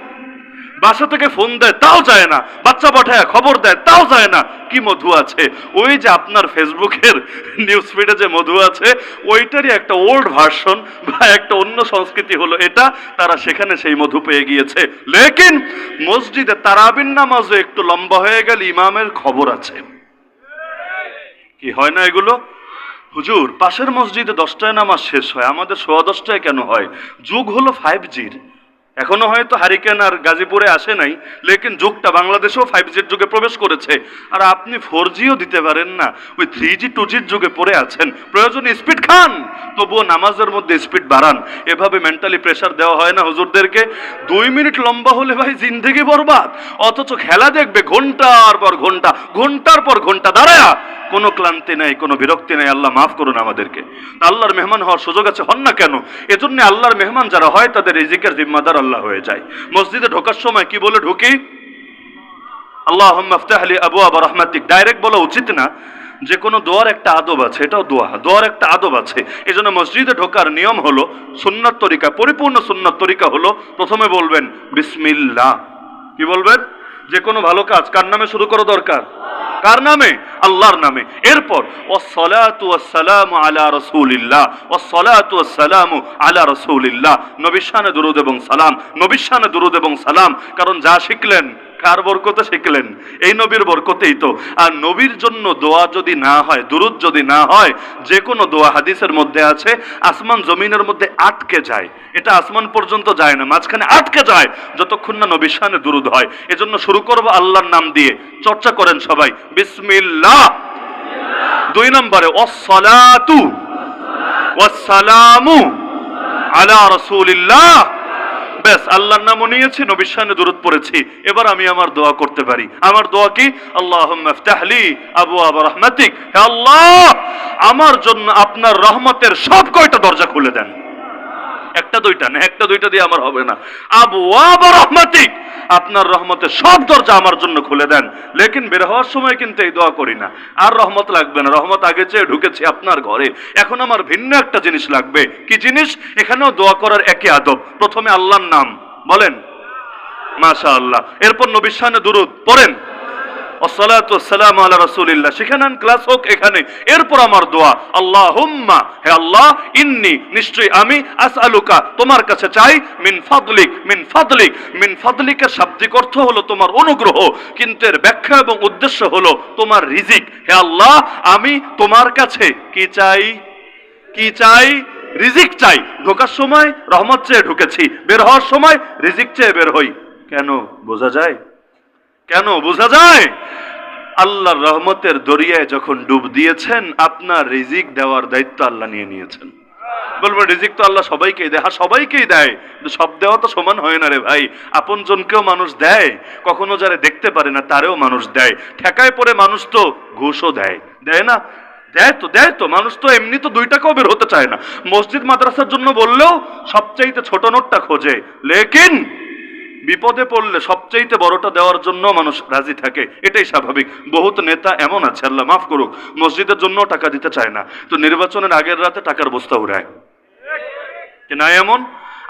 S1: বাসা থেকে ফোন দেয় তাও যায় না, বাচ্চা পাঠায় খবর দেয় তাও যায় না। কি মধু আছে? ওই যে আপনার ফেসবুকের নিউজ ফিডে যে মধু আছে, ওইটারই একটা ওল্ড ভার্সন বা একটা অন্য সংস্কৃতি হলো এটা, তারা সেখানে সেই মধু পেয়ে গিয়েছে। লেকিন মসজিদে তারাবির নামাজও একটু লম্বা হয়ে গেল ইমামের খবর আছে, কি হয় না এগুলো? হুজুর পাশের মসজিদে 10টায় নামাজ শেষ হয়, আমাদের 10:15 কেন হয়? যুগ হলো 5G'র, এখনো হয়তো হারিকেন আর গাজীপুরে আসে নাই, লেকিন যুগটা বাংলাদেশেও 5G'র যুগে প্রবেশ করেছে, আর আপনি 4Gও দিতে পারেন না, ওই 3G 2G'র যুগে পড়ে আছেন। প্রয়োজনে স্পিড খান, তবুও নামাজের মধ্যে স্পিড বাড়ান। এভাবে মেন্টালি প্রেশার দেওয়া হয় না হুজুরদেরকে? 2 মিনিট লম্বা হলে ভাই জিন্দেগি বরবাদ, অথচ খেলা দেখবে ঘন্টার পর ঘন্টা দাঁড়ায়া, কোনো ক্লান্তি নাই, কোনো বিরক্তি নাই। আল্লাহ মাফ করুন আমাদেরকে। আল্লাহর মেহমান হওয়ার সুযোগ আছে, হন না কেন? এজন্য আল্লাহর মেহমান যারা হয় তাদের রিজিকের জিম্মাদার আল্লাহ হয়ে যায়। মসজিদে ঢোকার সময় কি বলে ঢুকি? আল্লাহুম্মা ইফতাহ লি আবওয়াব রাহমাতিক, ডাইরেক্ট বলা উচিত না, যে কোনো দোয়ার একটা আদব আছে, এটাও দোয়ার একটা আদব আছে। এই জন্য মসজিদে ঢোকার নিয়ম হলো সুন্নাত তরিকা, পরিপূর্ণ সুন্নাত তরিকা হলো প্রথমে বলবেন বিসমিল্লাহ। কি বলবেন? যে কোনো ভালো কাজ কার নামে শুরু করা দরকার? কার নামে? আল্লাহর নামে। এরপর ওয়াসসালাতু ওয়াসসালামু আলা রাসূলিল্লাহ, ওয়াসসালাতু ওয়াসসালামু আলা রাসূলিল্লাহ, নবীর শানে দুরূদ এবং সালাম, নবীর শানে দুরূদ এবং সালাম। কারণ যা শিখলেন কার বরকতে শিখলেন? এই নবীর বরকতেই তো। আর নবীর জন্য দোয়া যদি না হয়, দুরূদ যদি না হয়, যে কোনো দোয়া হাদিসের মধ্যে আছে আসমান জমিনের মধ্যে আটকে যায়, এটা আসমান পর্যন্ত যায় না, মাঝখানে আটকে যায় যতক্ষণ না নবীর শানে দুরূদ হয়। এজন্য শুরু করব আল্লাহর নাম দিয়ে, চর্চা করেন সবাই বিসমিল্লাহ। 2 নম্বরে ওয়াসসালাতু ওয়াসসালামু আলা রাসূলিল্লাহ। ব্যাস, আল্লাহর নামও নিয়েছি, নবীর শানে দুরূদ পড়েছি, এবার আমি আমার দোয়া করতে পারি। আমার দোয়া কি? আল্লাহুম্মা ইফতাহলি আবওয়াব রাহমাতিক, হে আল্লাহ আমার জন্য আপনার রহমতের সব কয়টা দরজা খুলে দেন। একটা দুইটা না, একটা দুইটা দিয়ে আমার হবে না। আবওয়াব রাহমাতিক, আপনার রহমতের সব দরজা আমার জন্য খুলে দেন। লেকিন বের হওয়ার সময় কিন্তু এই দোয়া করি না, আর রহমত লাগবে না, রহমত আগে চেয়ে ঢুকেছি আপনার ঘরে, এখন আমার ভিন্ন একটা জিনিস লাগবে। কি জিনিস? এখানেও দোয়া করার একই আদব। প্রথমে আল্লাহর নাম বলেন, মাশাআল্লাহ, এরপর নবীর শানে দুরূদ পড়েন, আসসালাতু ওয়াসসালামু আলা রাসূলিল্লাহ, সেখানে ক্লাস হোক এখানে। এরপর আমার দোয়া, আল্লাহুম্মা, হে আল্লাহ, ইন্নী, নিশ্চয়ই আমি, আসআলুকা, তোমার কাছে চাই, মিন ফাদলিক, মিন ফাদলিক, মিন ফাদলিকের শাব্দিক অর্থ হলো তোমার অনুগ্রহ, কিন্তু এর ব্যাখ্যা এবং উদ্দেশ্য হলো তোমার রিজিক। হে আল্লাহ আমি তোমার কাছে কি চাই? কি চাই? রিজিক চাই। ঢোকার সময় রহমত চেয়ে ঢুকেছি, বের হওয়ার সময় রিজিক চেয়ে বের হই। কেন? বোঝা যায়? কেন বোঝা যায়? আল্লাহর রহমতের দরিয়ায় যখন ডুব দিয়েছেন, আপনার রিজিক দেওয়ার দায়িত্ব আল্লাহ নিয়ে নিয়েছেন। বলবেন রিজিক তো আল্লাহ সবাইকেই দেয়। হ্যাঁ, সবাইকেই দেয়, কিন্তু সব দেওয়া তো সমান হয় না রে ভাই। আপন জনকেও মানুষ দেয়, কখনো যারা দেখতে পারে না তারেও মানুষ দেয়। ঠেকায় পড়ে মানুষ তো ঘুষও দেয়, দেয় না? দেয় তো মানুষ তো এমনি তো 2 টাকাও বের হতে চায় না। মসজিদ মাদ্রাসার জন্য বললেও সবচাইতে ছোট নোটটা খোঁজে, লেকিন বিপদে পড়লে সবচাইতে বড়টা দেওয়ার জন্য মানুষ রাজি থাকে। এটাই স্বাভাবিক। বহুত নেতা এমন আছে, আল্লাহ মাফ করুক, মসজিদের জন্য টাকা দিতে চায় না, তো নির্বাচনের আগের রাতে টাকার বস্তা উড়ায়। না এমন?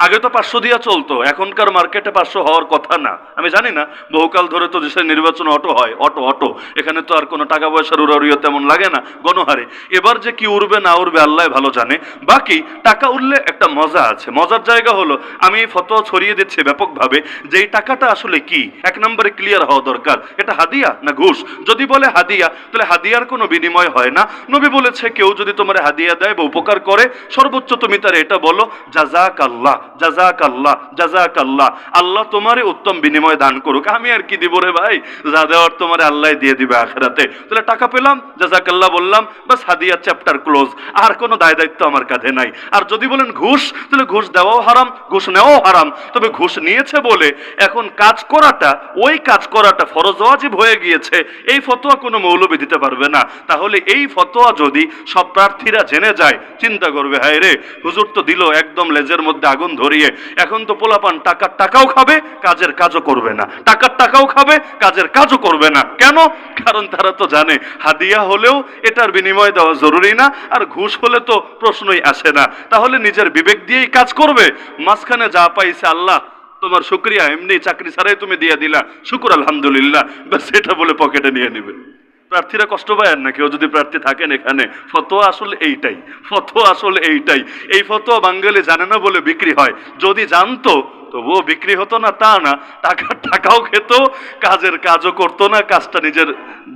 S1: আগে তো 500 দিয়া চলতো, এখনকার মার্কেটে 500 হওয়ার কথা না। আমি জানি না, বহুকাল ধরে তো দেশের নির্বাচন অটো হয়, অটো এখানে তো আর কোনো টাকা পয়সার উড়াউড়িও তেমন লাগে না, গণহারে। এবার যে কি উড়বে না উড়বে আল্লাহ ভালো জানে। বাকি টাকা উঠলে একটা মজা আছে। মজার জায়গা হলো, আমি ফতোয়া ছড়িয়ে দিচ্ছি ব্যাপকভাবে, যে এই টাকাটা আসলে কি। 1 নম্বরে ক্লিয়ার হওয়া দরকার, এটা হাদিয়া না ঘুষ। যদি বলে হাদিয়া, তাহলে হাদিয়ার কোনো বিনিময় হয় না। নবী বলেছে, কেউ যদি তোমার হাদিয়া দেয় বা উপকার করে, সর্বোচ্চ তুমি তার এটা বলো, জাযাকাল্লাহ, জাযাকাল্লাহ, জাযাকাল্লাহ, আল্লাহ তোমারে উত্তম বিনিময় দান করুক। আমি আর কি দিব রে ভাই? যা দেওয়ার তোমারে আল্লাহ দিয়ে দিবে আখিরাতে। তাহলে টাকা পেলাম, জাযাকাল্লাহ বললাম, বাস, হাদিয়া চ্যাপ্টার ক্লোজ। আর কোনো দায় দায়িত্ব আমার কাঁধে নাই। আর যদি বলেন ঘুষ, তাহলে ঘুষ দেওয়াও হারাম, ঘুষ নেওয়াও হারাম। তবে ঘুষ নিয়েছে বলে এখন কাজ করাটা, ওই কাজ করাটা ফরজ ওয়াজিব হয়ে গিয়েছে, এই ফতোয়া কোনো মৌলবী দিতে পারবে না। তাহলে এই ফতোয়া যদি সব প্রার্থীরা জেনে যায়, চিন্তা করবে, হায় রে, হুজুর তো দিল একদম লেজের মধ্যে আগুন ধরিয়ে। এখন তো পোলাপান টাকার টাকাও খাবে, কাজের কাজও করবে না, টাকার টাকাও খাবে, কাজের কাজও করবে না। কেন? কারণ তারা তো জানে হাদিয়া হলেও এটার বিনিময় দেওয়া জরুরি না, আর ঘুষ হলে তো প্রশ্নই আসে না। তাহলে নিজের বিবেক দিয়েই কাজ করবে। মাঝখানে যা পাইছে আল্লাহ তোমার শুকরিয়া, এমনি চাকরি ছাড়াই তুমি দিয়ে দিলা, শুকুর আলহামদুলিল্লাহ, ব্যাস এটা বলে পকেটে নিয়ে নিবে। প্রার্থীরা কষ্ট পায় না? কেউ যদি প্রার্থী থাকেন এখানে, ফতোয়া আসলে এইটাই, ফতোয়া আসলে এইটাই। এই ফতোয়া বাঙালি জানে না বলে বিক্রি হয়। যদি জানতো তবুও বিক্রি হতো না, তা না, টাকাও খেত, কাজের কাজও করতো না, কাজটা নিজের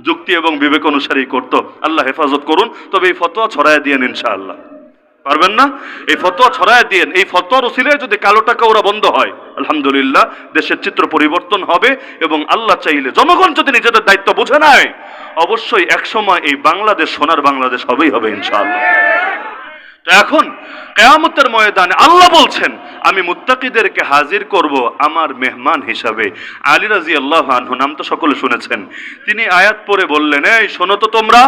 S1: যুক্তি এবং বিবেক অনুসারেই করতো। আল্লাহ হেফাজত করুন। তবে এই ফতোয়া ছড়ায় দিয়েন ইনশাআল্লাহ। পারবেন না? এই ফতোয়া ছড়ায় দিয়েন। এই ফতোয়ার উসিলায় যদি কালো টাকা ওরা বন্ধ হয়, আলহামদুলিল্লাহ, দেশের চিত্র পরিবর্তন হবে। এবং আল্লাহ চাইলে, জনগণ যদি নিজেদের দায়িত্ব বুঝে নেয়, অবশ্যই একসময় এই বাংলাদেশ সোনার বাংলাদেশ হবেই হবে ইনশাআল্লাহ। তো এখন কিয়ামতের ময়দানে আল্লাহ বলছেন, আমি মুত্তাকিদেরকে হাজির করব আমার মেহমান হিসাবে। আলী রাদিয়াল্লাহু আনহু, নাম তো সকলে শুনেছেন, তিনি আয়াত পড়ে বললেন, এই শোনো তো তোমরা,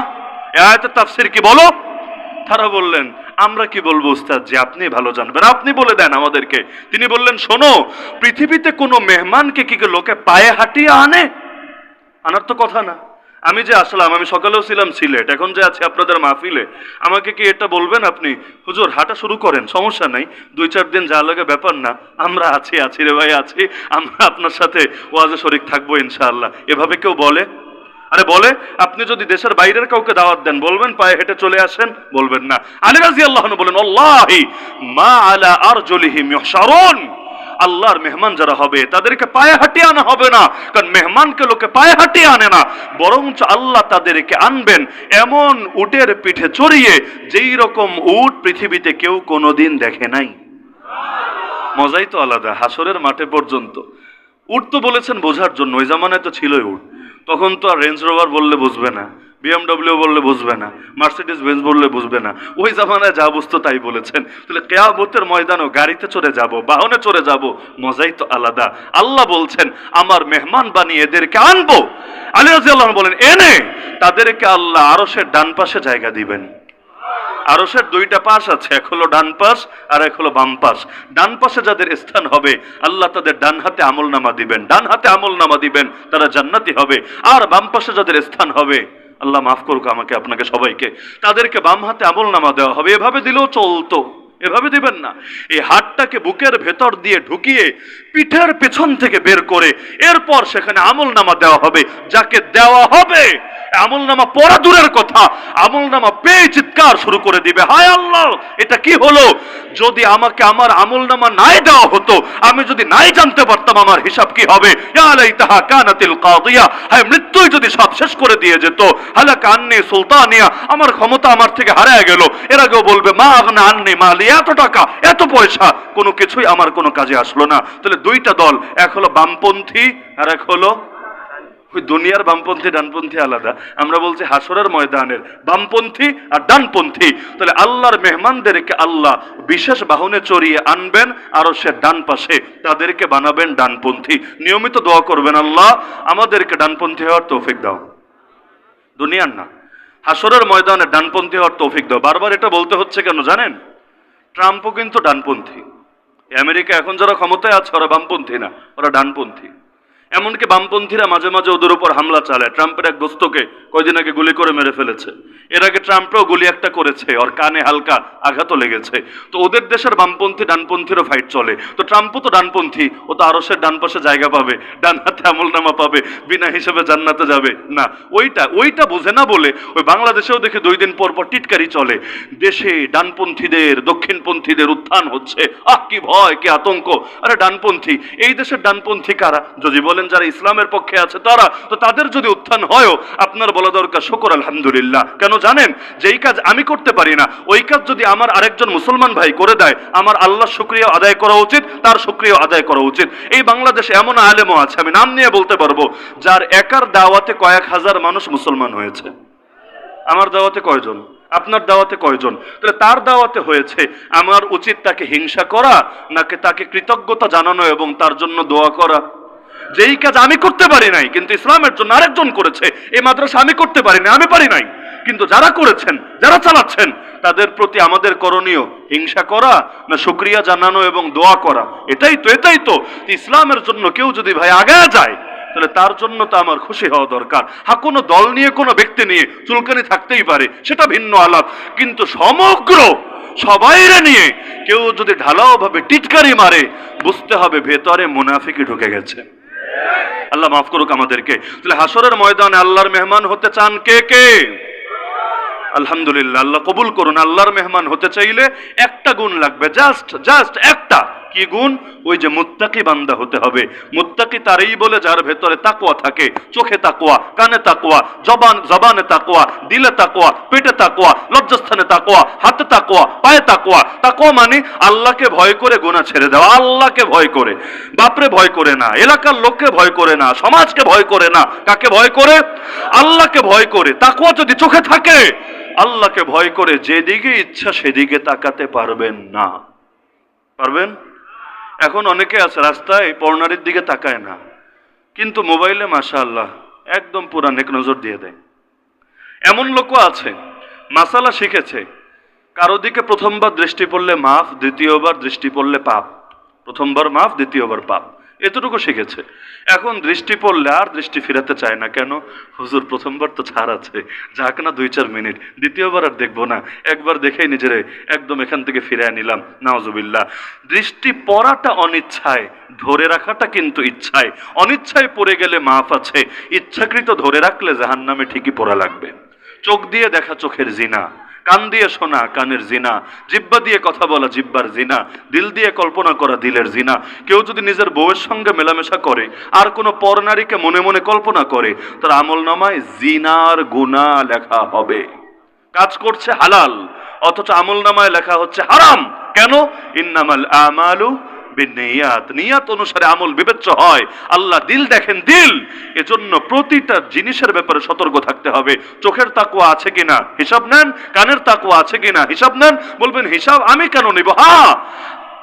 S1: এই আয়াতের তাফসীর কি বলো? তারা বললেন, আমরা কি বলবো উস্তাদ, যে আপনি ভালো জানবেন, আপনি বলে দেন আমাদেরকে। তিনি বললেন, শোনো, পৃথিবীতে কোনো মেহমানকে কি লোকে পায়ে হাঁটিয়ে আনে? আনার তো কথা না। আমি যে আসলাম, আমি সকালেও ছিলাম সিলেট, এখন যে আছি আপনাদের মাহফিলে, আমাকে কি এটা বলবেন আপনি, হুজুর হাঁটা শুরু করেন, সমস্যা নাই, 2-4 দিন যা লাগে ব্যাপার না, আমরা আছি রে ভাই, আছি, আমরা আপনার সাথে ওয়াজে শরীক থাকবো ইনশাআল্লাহ। এভাবে কেউ বলে? আরে বলে, আপনি যদি দেশের বাইরের কাউকে দাওয়াত দেন, বলবেন পায়ে হেঁটে চলে আসেন? বলবেন না। আলী রাদিয়াল্লাহু আনহু বলেন, আল্লাহি মা আলা আরজুলিহিম ইহশারুন, আল্লাহর মেহমান যারা হবে তাদেরকে পায়ে হাঁটিয়ে আনা হবে না। কারণ মেহমানকে লোকে পায়ে হাঁটিয়ে আনে না, বরঞ্চ আল্লাহ তাদেরকে আনবেন এমন উটের পিঠে চড়িয়ে, যেই রকম উট পৃথিবীতে কেউ কোনোদিন দেখে নাই। মজাই তো আলাদা, হাসরের মাঠে পর্যন্ত। উট তো বলেছেন বোঝার জন্য, ওই জামানায় তো ছিলই উট, তখন তো আর রেঞ্জ রোভার বললে বুঝবে না, বিএমডব্লিউ বললে বুঝবে না, মার্সিডিজ বেঞ্জ বললে বুঝবে না। ওই জামানায় যা বুঝতো তাই বলেছেন। তাহলে কিয়ামতের ময়দানও গাড়িতে চড়ে যাব, বাহনে চড়ে যাব, মজাই তো আলাদা। আল্লাহ বলছেন আমার মেহমান বানিয়ে এদেরকে আনবো। আলী রাদিয়াল্লাহু আনহু বলেন এনে তাদেরকে আল্লাহ আরশের ডান পাশে জায়গা দিবেন। আরশের দুইটা পাশ আছে, এক হলো ডান পাশ আর এক হলো বাম পাশ। ডান পাশে যাদের স্থান হবে আল্লাহ তাদের ডান হাতে আমলনামা দিবেন, ডান হাতে আমলনামা দিবেন, তারা জান্নাতি হবে। আর বাম পাশে যাদের স্থান হবে, আল্লাহ মাফ করুক আমাকে আপনাকে সবাইকে, তাদেরকে বাম হাতে আমলনামা দেওয়া হবে। এভাবে দিলেও চলতো, এভাবে দিবেন না। এই হাতটাকে বুকের ভেতর দিয়ে ঢুকিয়ে পিঠের পেছন থেকে বের করে এরপর সেখানে আমলনামা দেওয়া হবে। যাকে দেওয়া হবে আমলনামা পড়া দূরের কথা, আমলনামা পেয়ে চিৎকার শুরু করে দিবে, হায় আল্লাহ এটা কি হলো! যদি আমাকে আমার আমলনামা নাই দেওয়া হতো, আমি যদি নাই জানতে পারতাম আমার হিসাব কি হবে, ইয়া লাইতাহা কানাতিল কাদিয়া, হায় মৃত্যুই যদি সব শেষ করে দিয়ে যেত, হালাকা আন্নি সুলতানিয়া, আমার ক্ষমতা আমার থেকে হারিয়ে গেল। এর আগেও বলবে মা আগনা আন্নি মালি, এত টাকা এত পয়সা কোনো কিছুই আমার কোনো কাজে আসলো না। তাহলে দুইটা দল, এক হলো বামপন্থী আর এক হলো ওই দুনিয়ার বামপন্থী ডানপন্থী আলাদা। আমরা বলছি হাসরের ময়দানের বামপন্থী আর ডানপন্থী। তাহলে আল্লাহর মেহমানদেরকে আল্লাহ বিশেষ বাহনে চড়িয়ে আনবেন আরশের ডান পাশে, তাদেরকে বানাবেন ডানপন্থী। নিয়মিত দোয়া করবেন আল্লাহ আমাদেরকে ডানপন্থী হওয়ার তৌফিক দাও, দুনিয়ার না হাসরের ময়দানে ডানপন্থী হওয়ার তৌফিক দাও। বারবার এটা বলতে হচ্ছে কেন জানেন? ট্রাম্পও কিন্তু ডানপন্থী। আমেরিকা এখন যারা ক্ষমতায় আছে ওরা বামপন্থী না, ওরা ডানপন্থী। এমনকি বামপন্থীরা মাঝে মাঝে ওদের উপর হামলা চালায়। ট্রাম্পের এক দোস্তকে কয়দিন আগে গুলি করে মেরে ফেলেছে। এর আগে ট্রাম্পও গুলি একটা করেছে, ওর কানে হালকা আঘাতও লেগেছে। তো ওদের দেশের বামপন্থী ডানপন্থীরও ফাইট চলে। তো ট্রাম্পও তো ডানপন্থী, ও তো আরশের ডান পাশে জায়গা পাবে, ডান হাতে আমলনামা পাবে, বিনা হিসেবে জান্নাতে যাবে না। ওইটা বোঝে না বলে ওই বাংলাদেশেও দেখে 2 দিন পর পর টিটকারি চলে, দেশে ডানপন্থীদের দক্ষিণপন্থীদের উত্থান হচ্ছে, আহ কি ভয় কি আতঙ্ক। আরে ডানপন্থী, এই দেশের ডানপন্থী কারা? যদি বলেন যারা ইসলামের পক্ষে আছে তারা, তো তাদের যদি উত্থান হয়ও আপনার বলা দরকার শুকর আলহামদুলিল্লাহ। কেন জানেন? যেই কাজ আমি করতে পারি না ওই কাজ যদি আমার আরেকজন মুসলমান ভাই করে দেয়, আমার আল্লাহ শুকরিয়া আদায় করা উচিত, তার শুকরিয়া আদায় করা উচিত। এই বাংলাদেশে এমন আলেমও আছে, আমি নাম নিয়ে বলতে পারবো, যার একার দাওয়াতে কয়েক হাজার মানুষ মুসলমান হয়েছে। আমার দাওয়াতে কয়জন? আপনার দাওয়াতে কয়জন? তাহলে তার দাওয়াতে হয়েছে। আমার উচিত তাকে হিংসা করা নাকি তাকে কৃতজ্ঞতা জানানো এবং তার জন্য দোয়া করা? যেই কাজ আমি করতে পারি নাই কিন্তু ইসলামের জন্য আরেকজন করেছে, এই মাদ্রাসা আমি করতে পারি না, আমি পারি নাই, কিন্তু যারা করেছেন, যারা চালাচ্ছেন, তাদের প্রতি আমাদের করণীয় হিংসা করা না শুকরিয়া জানানো এবং দোয়া করা? এটাই তো ইসলামের জন্য কেউ যদি ভাই আগায় যায় তাহলে তার জন্য তো আমার খুশি হওয়া দরকার। হ্যাঁ, কোনো দল নিয়ে কোনো ব্যক্তি নিয়ে চুলকানি থাকতেই পারে, সেটা ভিন্ন আলাপ, কিন্তু সমগ্র সবাইরে নিয়ে কেউ যদি ঢালাও ভাবে টিটকারি মারে, বুঝতে হবে ভেতরে মুনাফিকি ঢুকে গেছে। আল্লাহ মাফ করুক আমাদেরকে। তাহলে হাসরের ময়দানে আল্লাহর মেহমান হতে চান কে কে? আলহামদুলিল্লাহ, আল্লাহ কবুল করুন। আল্লাহর মেহমান হতে চাইলে একটা গুণ লাগবে, জাস্ট একটা। কি গুণ? ওই যে মুত্তাকি বান্দা হতে হবে। মুত্তাকি তারই বলে যার ভেতরে তাকওয়া থাকে, চোখে তাকওয়া, কানে তাকওয়া, জবানে তাকওয়া, দিলে তাকওয়া, পেটে তাকওয়া, লজ্জাস্থানে তাকওয়া, হাতে তাকওয়া, পায়ে তাকওয়া। তাকওয়া মানে আল্লাহকে ভয় করে গুনাহ ছেড়ে দেওয়া, আল্লাহকে ভয় করে, বাপরে ভয় করে না, এলাকার লোককে ভয় করে না, সমাজকে ভয় করে না। কাকে ভয় করে? আল্লাহকে ভয় করে। তাকওয়া যদি চোখে থাকে, আল্লাহকে ভয় করে যেদিকে ইচ্ছা সেদিকে তাকাতে পারবেন না। পারবেন? এখন অনেকে আছে রাস্তায় পর্নারির দিকে তাকায় না, কিন্তু মোবাইলে মাশাআল্লাহ একদম পুরা নেক নজর দিয়ে দেয়। এমন লোকও আছে মাসালা শিখেছে, কারো দিকে প্রথমবার দৃষ্টি পড়লে মাফ, দ্বিতীয়বার দৃষ্টি পড়লে পাপ। প্রথমবার মাফ, দ্বিতীয়বার পাপ, এতটুকু শিখেছে। এখন দৃষ্টি পড়লে আর দৃষ্টি ফিরাতে চায় না। কেন? হুজুর প্রথমবার তো ছাড় আছে, যাক না 2-4 মিনিট, দ্বিতীয়বার আর দেখবো না, একবার দেখেই নিজেরে একদম এখান থেকে ফিরিয়ে নিলাম। নাউজুবিল্লাহ। দৃষ্টি পড়াটা অনিচ্ছায়, ধরে রাখাটা কিন্তু ইচ্ছায়। অনিচ্ছায় পড়ে গেলে মাফ আছে, ইচ্ছাকৃত ধরে রাখলে জাহান্নামে ঠিকই পড়া লাগবে। চোখ দিয়ে দেখা চোখের জিনা, কান দিয়ে শোনা কানের জিনা, জিহ্বা দিয়ে কথা বলা জিহ্বার জিনা, দিল দিয়ে কল্পনা করা দিলের জিনা। কেউ যদি নিজের বউয়ের সঙ্গে মেলামেশা করে আর কোনো পরনারীকে মনে মনে কল্পনা করে, তার আমলনামায় জিনার গুনাহ লেখা হবে। কাজ করছে হালাল, অথচ আমলনামায় লেখা হচ্ছে হারাম। কেন? ইন্নামাল আমালু বিনিয়াত, নিয়াত অনুসারে আমল বিবেচ্য হয়। আল্লাহ দিল দেখেন, দিল। এজন্য প্রতিটা জিনিসের ব্যাপারে সতর্ক থাকতে হবে। চোখের তাকওয়া আছে কিনা হিসাব নেন, কানের তাকওয়া আছে কিনা হিসাব নেন। বলবেন হিসাব আমি কেন নিব? হ্যাঁ,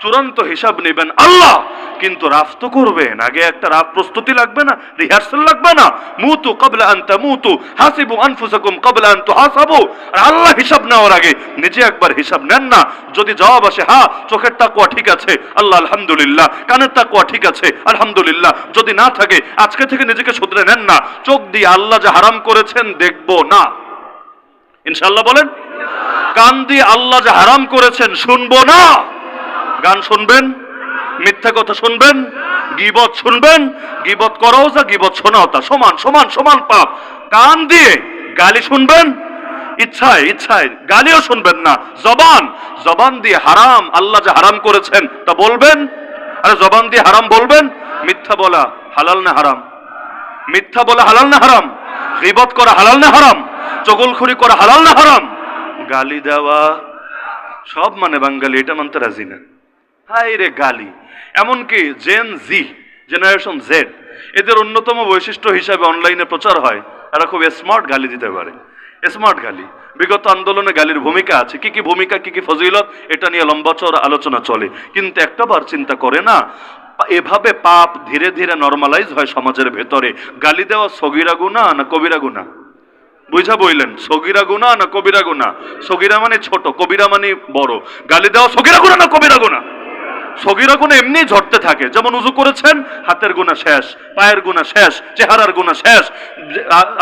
S1: চূড়ান্ত হিসাব নেবেন আল্লাহ, কিন্তু রাফ তো করবেন, আগে একটা রাফ প্রস্তুতি লাগবে না, রিহার্সাল লাগবে না? মুতু ক্বাবলা আন তামুতু হাসিবু আনফুসাকুম ক্বাবলা আন তুহাসাবু। আর আল্লাহ হিসাব নেওয়ার আগে নিজে একবার হিসাব নেন না। যদি জবাব আসে হ্যাঁ চোখের তাকওয়া ঠিক আছে, আল্লাহ আলহামদুলিল্লাহ, কানের তাকওয়া ঠিক আছে আলহামদুলিল্লাহ। যদি না থাকে আজকে থেকে নিজেকে শুধরে নেন না, চোখ দিয়ে আল্লাহ যে হারাম করেছেন দেখবো না, ইনশাআল্লাহ বলেন। কান দিয়ে আল্লাহ যে হারাম করেছেন শুনবো না। গান শুনবেন, মিথ্যা কথা শুনবেন, গীবত শুনবেন। গীবত করাও যা গীবত শোনাও তা সমান সমান সমান পাপ। কান দিয়ে গালি শুনবেন, ইচ্ছায় ইচ্ছায় গালিও শুনবেন না। জবান, জবান দিয়ে হারাম আল্লাহ যে হারাম করেছেন তা বলবেন। আরে জবান দিয়ে হারাম বলবেন। মিথ্যা বলা হালাল না হারাম? মিথ্যা বলা হালাল না হারাম? গীবত করা হালাল না হারাম? চগলখড়ি করা হালাল না হারাম? গালি দেওয়া সব মানে বাঙালি এটা মানতে রাজি না। হাই রে গালি! এমনকি জেন জি, জেনারেশন জেড, এদের অন্যতম বৈশিষ্ট্য হিসাবে অনলাইনে প্রচার হয় এরা খুব স্মার্ট গালি দিতে পারে। স্মার্ট গালি, বিগত আন্দোলনে গালির ভূমিকা আছে। কি কি ভূমিকা, কি কি ফজিলত, এটা নিয়ে লম্বা চড়া আলোচনা চলে। কিন্তু একটাবার চিন্তা করে না, এভাবে পাপ ধীরে ধীরে নরমালাইজ হয় সমাজের ভেতরে। গালি দেওয়া সগীরা গুনাহ না কবিরা গুনাহ? বুঝা বইলেন, সগীরা গুনাহ না কবিরা গুনাহ? সগীরা মানে ছোট, কবিরা মানে বড়। গালি দেওয়া সগীরা গুনাহ না কবিরা গুনাহ? সগীরা গুনাহ এমনি ঝরতে থাকে। যেমন উযু করেছেন, হাতের গুনাহ শেষ, পায়ের গুনাহ শেষ, চেহারার গুনাহ শেষ।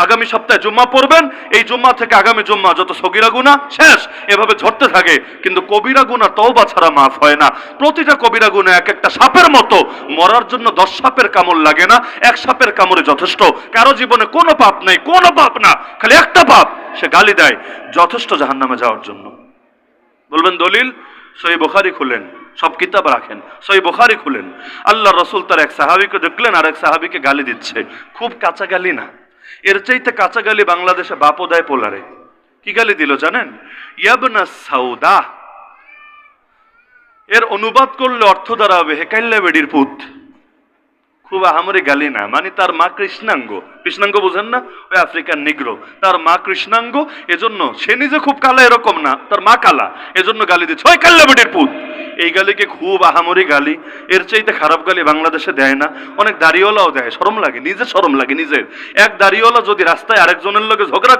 S1: আগামী সপ্তাহে জুম্মা পড়বেন, এই জুম্মা থেকে আগামী জুম্মা যত সগীরা গুনাহ শেষ, এভাবে ঝরতে থাকে। কিন্তু কবিরা গুনাহ তওবা ছাড়া মাফ হয় না। প্রতিটা কবিরা গুনাহ এক একটা সাপের মতো, মরার জন্য 10 সাপের কামড় লাগে না, এক সাপের কামড়ে যথেষ্ট। কারো জীবনে কোনো পাপ নেই, কোনো পাপ না, খালি একটা পাপ, সে গালি দেয়, যথেষ্ট জাহান্নামে যাওয়ার জন্য। বলবেন দলিল? সহিহ বুখারী খুলেন, সব কিতাব রাখেন, সহিহ বুখারী খুলেন। আল্লাহ রাসূল তার এক সাহাবীকে দেখলেন আর এক সাহাবীকে গালি দিচ্ছে। খুব কাঁচা গালি না, এর চাইতে কাঁচা গালি বাংলাদেশে বাপও দেয় পোলারে। কি গালি দিল জানেন? ইয়াবনা সাউদা। এর অনুবাদ করলে অর্থ দাঁড়াবে হে কাইল্লা বেডির পুত। খুব আহামরি গালি না, মানে তার মা কৃষ্ণাঙ্গ। কৃষ্ণাঙ্গ বুঝেন না? ওই আফ্রিকান নিগ্রো, তার মা কৃষ্ণাঙ্গ, এজন্য সে নিজে খুব কালা এরকম না, তার মা কালা, এজন্য গালি দিচ্ছে ওই কাল্লা বেটির পুত। এই গালিকে খুব আহামরি গালি। এর চাইতে খারাপ গালি বাংলাদেশে দেয় না। অনেক দাড়িওয়ালাও দেয়, শরম লাগে, নিজে শরম লাগে নিজের। এক দাড়িওয়ালা যদি রাস্তায় আরেকজনের লগে ঝগড়া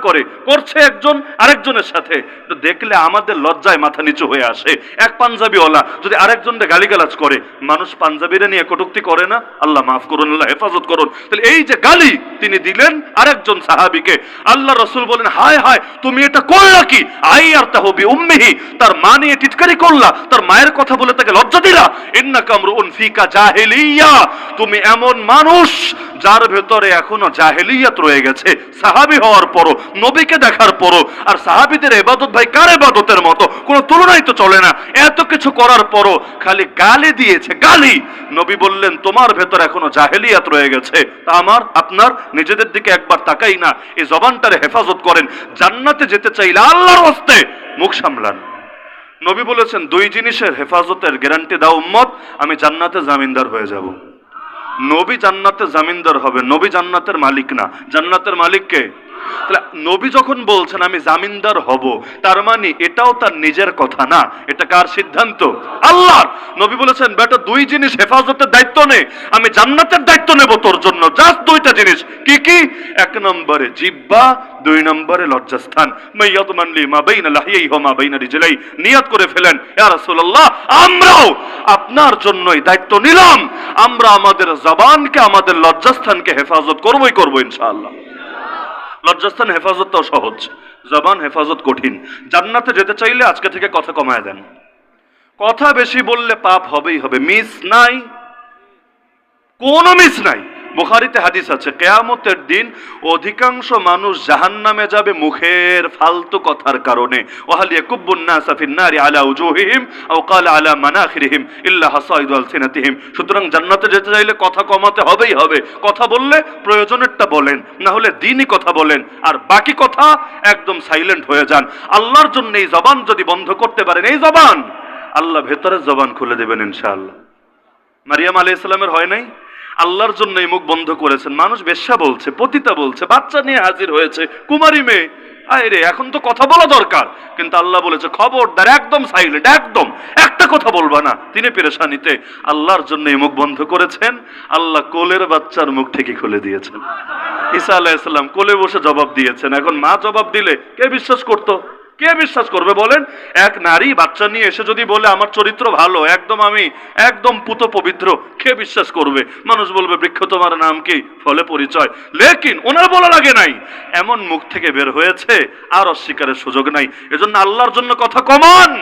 S1: করছে একজন আরেকজনের সাথে, তো দেখলে আমাদের লজ্জায় মাথা নিচু হয়ে আসে। এক পাঞ্জাবিওয়ালা যদি আরেকজনকে গালিগালাজ করে, মানুষ পাঞ্জাবিরা নিয়ে কটূক্তি করে না? আল্লাহ মাফ করুন, আল্লাহ হেফাজত করুন। তাহলে এই যে গালি তিনি দিলেন আরেকজন সাহাবীকে, আল্লাহ রাসূল বলেন হায় হায় তুমি এটা করলা কি? আইয়ারতাহু বিউম্মিহি, তার মা নিয়ে টিটকারি করলা, তার মায়ের কথা বলে তাকে লজ্জা দিলা। ইন্নাকা আমরুন ফিকা জাহিলিয়া, তুমি এমন মানুষ যার ভেতরে এখনো জাহেলিয়াত রয়ে গেছে। সাহাবী হওয়ার পরও, নবীকে দেখার পরও। আর সাহাবীদের ইবাদত ভাই কার ইবাদতের মতো, কোনো তুলনাই তো চলে না। এত কিছু করার পরও খালি গালি দিয়েছে, গালি। নবী বললেন তোমার ভেতরে এখনো জাহেলিয়াত রয়ে গেছে। তা আমার আপনার নিজেদের দিকে একবার তাকাই না, এই জবানটারে হেফাজত করেন। জান্নাতে যেতে চাইলে আল্লাহর হস্তে মুখ সামলান। নবী বলেছেন দুই জিনিসের হেফাজতের গ্যারান্টি দাও উম্মত, আমি জান্নাতে জামিনদার হয়ে যাব। নবী জান্নাতে জামিনদার হবে, নবী জান্নাতের মালিক না। জান্নাতের মালিক কে? তাহলে নবী যখন বলছেন আমি জামিনদার হব, তার মানে এটাও তার নিজের কথা না, এটা কার সিদ্ধান্ত? আল্লাহর। নবী বলেছেন বেটা দুই জিনিস হেফাজতের দায়িত্ব নে, আমি জান্নাতের দায়িত্ব নেব তোর জন্য। জাস্ট দুইটা জিনিস। কি কি? এক নম্বরে জিহ্বা, দুই নম্বরে লজ্জাস্থান। মাইয়াতমানলি মা বাইনা লাহিয়াইহি ওয়া মা বাইনা রিজলাই, নিয়ত করে ফেলেন ইয়া রাসূলুল্লাহ আমরাও আপনার জন্যই দায়িত্ব নিলাম, আমরা আমাদের জবানকে, আমাদের লজ্জাস্থানকে হেফাজত করবই করব ইনশাআল্লাহ। লজ্জাস্থান হেফাজতটাও সহজ, জবান হেফাজত কঠিন। জান্নাতে যেতে চাইলে আজকে থেকে কথা কমায় দেন। কথা বেশি বললে পাপ হবেই হবে, মিস নাই, কোনো মিস নাই। বুখারীতে হাদিস আছে কিয়ামতের দিন অধিকাংশ মানুষ জাহান্নামে যাবে মুখের ফালতু কথার কারণে। ওয়াহাল ইয়াকুবুন নাসা ফিন নারি আলা উজুহিহিম আও ক্বালা আলা মানাখিরিহিম ইল্লা হাসাইদু আলসিনাতিহিম। সুতরাং জান্নাতে যেতে চাইলে কথা কমাতে হবেই হবে। কথা বললে প্রয়োজনেরটা বলেন, না হলে দ্বীনি কথা বলেন, আর বাকি কথা একদম সাইলেন্ট হয়ে যান। আল্লাহর জন্য এই জবান যদি বন্ধ করতে পারেন, এই জবান, আল্লাহ ভেতরের জবান খুলে দেবেন ইনশাআল্লাহ। মারিয়াম আলাইহিস সালামের হয় নাই? আল্লাহর জন্য এই মুখ বন্ধ করেছেন। মানুষ বেশ্যা বলছে, পতিতা বলছে, বাচ্চা নিয়ে হাজির হয়েছে, কুমারী মেয়ে। আরে এখন তো কথা বলা দরকার, কিন্তু আল্লাহ বলেছে খবরদার, একদম সাইলেন্ট, একদম একটা কথা বলবা না। তিনি পেরেশানিতে আল্লাহর জন্য এই মুখ বন্ধ করেছেন। আল্লাহ কোলের বাচ্চার মুখ ঠিকই খুলে দিয়েছেন। ঈসা আলাইহিস সালাম কোলে বসে জবাব দিয়েছেন। এখন মা জবাব দিলে কে বিশ্বাস করতো? কে বিশ্বাস করবে বলেন? এক নারী বাচ্চা নিয়ে এসে যদি বলে আমার চরিত্র ভালো, একদম আমি একদম পুত পবিত্র, কে বিশ্বাস করবে? মানুষ বলবে বৃক্ষ তোমার নাম কি, ফলে পরিচয়। লেকিন ওনার বলা লাগে নাই, এমন মুখ থেকে বের হয়েছে আর অস্বীকারের সুযোগ নাই। এজন্য আল্লাহর জন্য কথা কমান।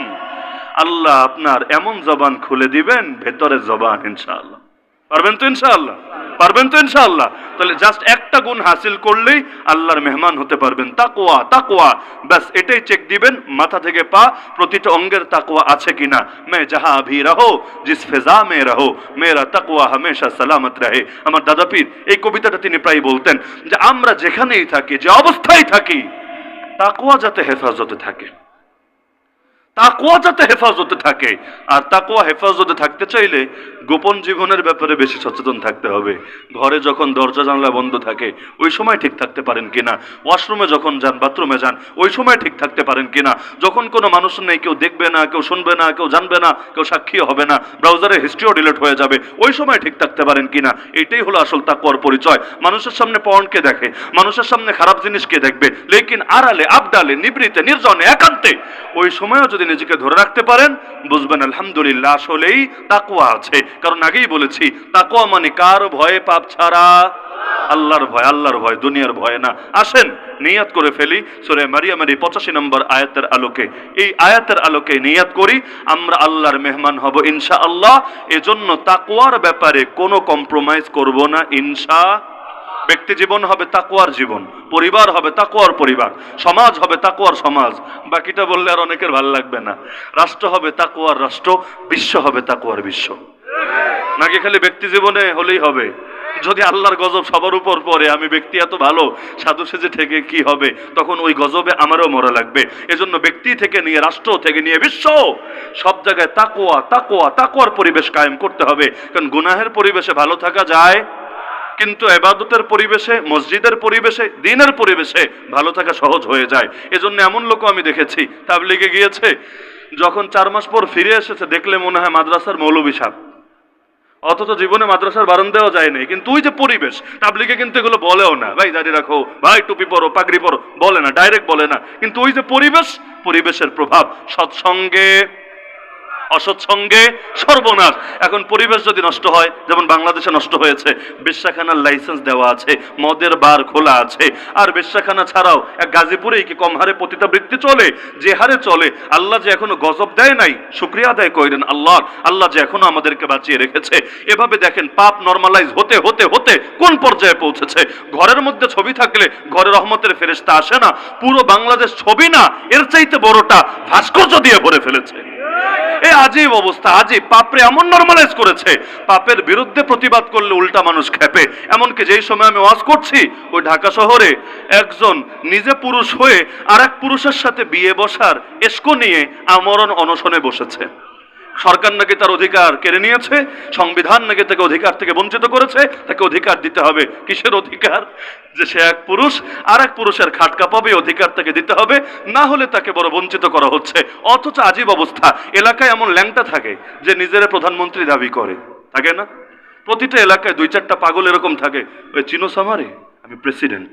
S1: আল্লাহ আপনার এমন জবান খুলে দিবেন, ভেতরের জবান, ইনশাআল্লাহ। পারবেন তো ইনশাআল্লাহ? পারবেন তো ইনশাআল্লাহ? তাহলে জাস্ট একটা গুণ হাসিল করলেই আল্লাহর মেহমান হতে পারবেন। তাকওয়া, তাকওয়া, ব্যাস এটাই চেক দিবেন মাথা থেকে পা, প্রতিটা অঙ্গের তাকওয়া আছে কিনা। মে জাহা ভি রহো জিস ফিজা মে রহো মেরা তাকওয়া হামেশা সালামত রহে। আমার দাদা পীর এই কবিতাটা তিনি প্রায় বলতেন যে আমরা যেখানেই থাকি, যে অবস্থায় থাকি, তাকওয়া যাতে হেফাজতে থাকে, তাকওয়া যাতে হেফাজতে থাকে। আর তাকওয়া হেফাজতে থাকতে চাইলে গোপন জীবনের ব্যাপারে বেশি সচেতন থাকতে হবে। ঘরে যখন দরজা জানলা বন্ধ থাকে ওই সময় ঠিক থাকতে পারেন কিনা, ওয়াশরুমে যখন যান, বাথরুমে যান, ওই সময় ঠিক থাকতে পারেন কিনা, যখন কোনো মানুষ নেই, কেউ দেখবে না, কেউ শুনবে না, কেউ জানবে না, কেউ সাক্ষী হবে না, ব্রাউজারের হিস্ট্রিও ডিলিট হয়ে যাবে, ওই সময় ঠিক থাকতে পারেন কিনা। এটাই হলো আসল তাকওয়ার পরিচয়। মানুষের সামনে পর্নকে দেখে, মানুষের সামনে খারাপ জিনিসকে দেখবে, লেকিন আড়ালে, আবডালে, নিবৃতে, নির্জনে, একান্তে ওই সময়ও যদি নিজেকে ধরে রাখতে পারেন, বুঝবেন আলহামদুলিল্লাহ আসলেই তাকওয়া আছে। কারণ আগেই বলেছি, তাকওয়া মানে কার ভয়ে? পাপ ছাড়া আল্লাহর ভয়, আল্লাহর ভয়, দুনিয়ার ভয় না। আসেন নিয়াত করে ফেলি সূরা মারিয়ামের 85 নম্বর আয়াতের আলোকে। এই আয়াতের আলোকে নিয়াত করি আমরা আল্লাহর মেহমান হব ইনশাআল্লাহ। এজন্য তাকওয়ার ব্যাপারে কোনো কম্প্রোমাইজ করব না ইনশাআল্লাহ। ব্যক্তি জীবন হবে তাকওয়ার জীবন, পরিবার হবে তাকওয়ার পরিবার, সমাজ হবে তাকওয়ার সমাজ। বাকিটা বললে আর অনেকের ভালো লাগবে না। রাষ্ট্র হবে তাকওয়ার রাষ্ট্র, বিশ্ব হবে তাকওয়ার বিশ্ব। নাকি খালি ব্যক্তি জীবনে হলেই হবে? যদি আল্লাহর গজব সবার উপর পড়ে, আমি ব্যক্তি এত ভালো সাধু সেজে থেকে কি হবে? তখন ওই গজবে আমারও মরা লাগবে। এজন্য ব্যক্তি থেকে নিয়ে, রাষ্ট্র থেকে নিয়ে বিশ্ব, সব জায়গায় তাকওয়া, তাকওয়া, তাকওয়ার পরিবেশ কায়েম করতে হবে। কারণ গুনাহের পরিবেশে ভালো থাকা যায়, কিন্তু ইবাদতের পরিবেশে, মসজিদের পরিবেশে, দ্বীনের পরিবেশে ভালো থাকা সহজ হয়ে যায়। এজন্য এমন লোকও আমি দেখেছি তাবলীগে গিয়েছে, যখন 4 মাস পর ফিরে এসেছে দেখলে মনে হয় মাদ্রাসার মৌলবী সাহেব, অথচ জীবনে মাদ্রাসার বারান্দায়ও যায় নাই। কিন্তু ওই যে পরিবেশ, তাবলীগে কিন্তু এগুলো বলেও না, ভাই দাঁড়িয়ে রাখো, ভাই টুপি পরো, পাগড়ি পরো, বলে না, ডাইরেক্ট বলে না। কিন্তু ওই যে পরিবেশ, পরিবেশের প্রভাব, সৎসঙ্গে অসৎসঙ্গে সর্বনাশ। এখন পরিবেশ যদি নষ্ট হয়, যেমন বাংলাদেশে নষ্ট হয়েছে, বেশ্যাখানার লাইসেন্স দেওয়া আছে, মদের বার খোলা আছে, আর বেশ্যাখানা ছাড়াও এক গাজীপুরেই কি কম হারে পতিতাবৃত্তি চলে? যে হারে চলে, আল্লাহ যে এখনো গজব দেয় নাই, শুকরিয়া আদায় করেন আল্লাহ, আল্লাহ যে এখনো আমাদেরকে বাঁচিয়ে রেখেছে। এভাবে দেখেন পাপ নরমালাইজ হতে হতে হতে কোন পর্যায়ে পৌঁছেছে। ঘরের মধ্যে ছবি থাকলে ঘরে রহমতের ফেরেশতা আসে না, পুরো বাংলাদেশ ছবি না, এর চাইতে বড়টা ভাস্কর্য দিয়ে ভরে ফেলেছে। এই আজীব অবস্থা, আজীব। পাপরে এমন নরমালাইজ করেছে, পাপের বিরুদ্ধে প্রতিবাদ করলে উল্টা মানুষ খেপে। এমনকি যেই সময় আমি ওয়াজ করছি, ওই ঢাকা শহরে একজন নিজে পুরুষ হয়ে আর এক পুরুষের সাথে বিয়ে বসার এস্কো নিয়ে আমরণ অনশনে বসেছে। সরকার নাকি তার অধিকার কেড়ে নিয়েছে, সংবিধান নাকি তাকে অধিকার থেকে বঞ্চিত করেছে, তাকে অধিকার দিতে হবে। কিসের অধিকার? যে সে এক পুরুষ আর এক পুরুষের খাটকা পাবে, অধিকার তাকে দিতে হবে, না হলে তাকে বড় বঞ্চিত করা হচ্ছে। অথচ আজীব অবস্থা, এলাকায় এমন ল্যাংটা থাকে যে নিজের প্রধানমন্ত্রী দাবি করে, থাকে না? প্রতিটা এলাকায় 2-4টা পাগল এরকম থাকে, ওই চিনোস আমারে, আমি প্রেসিডেন্ট,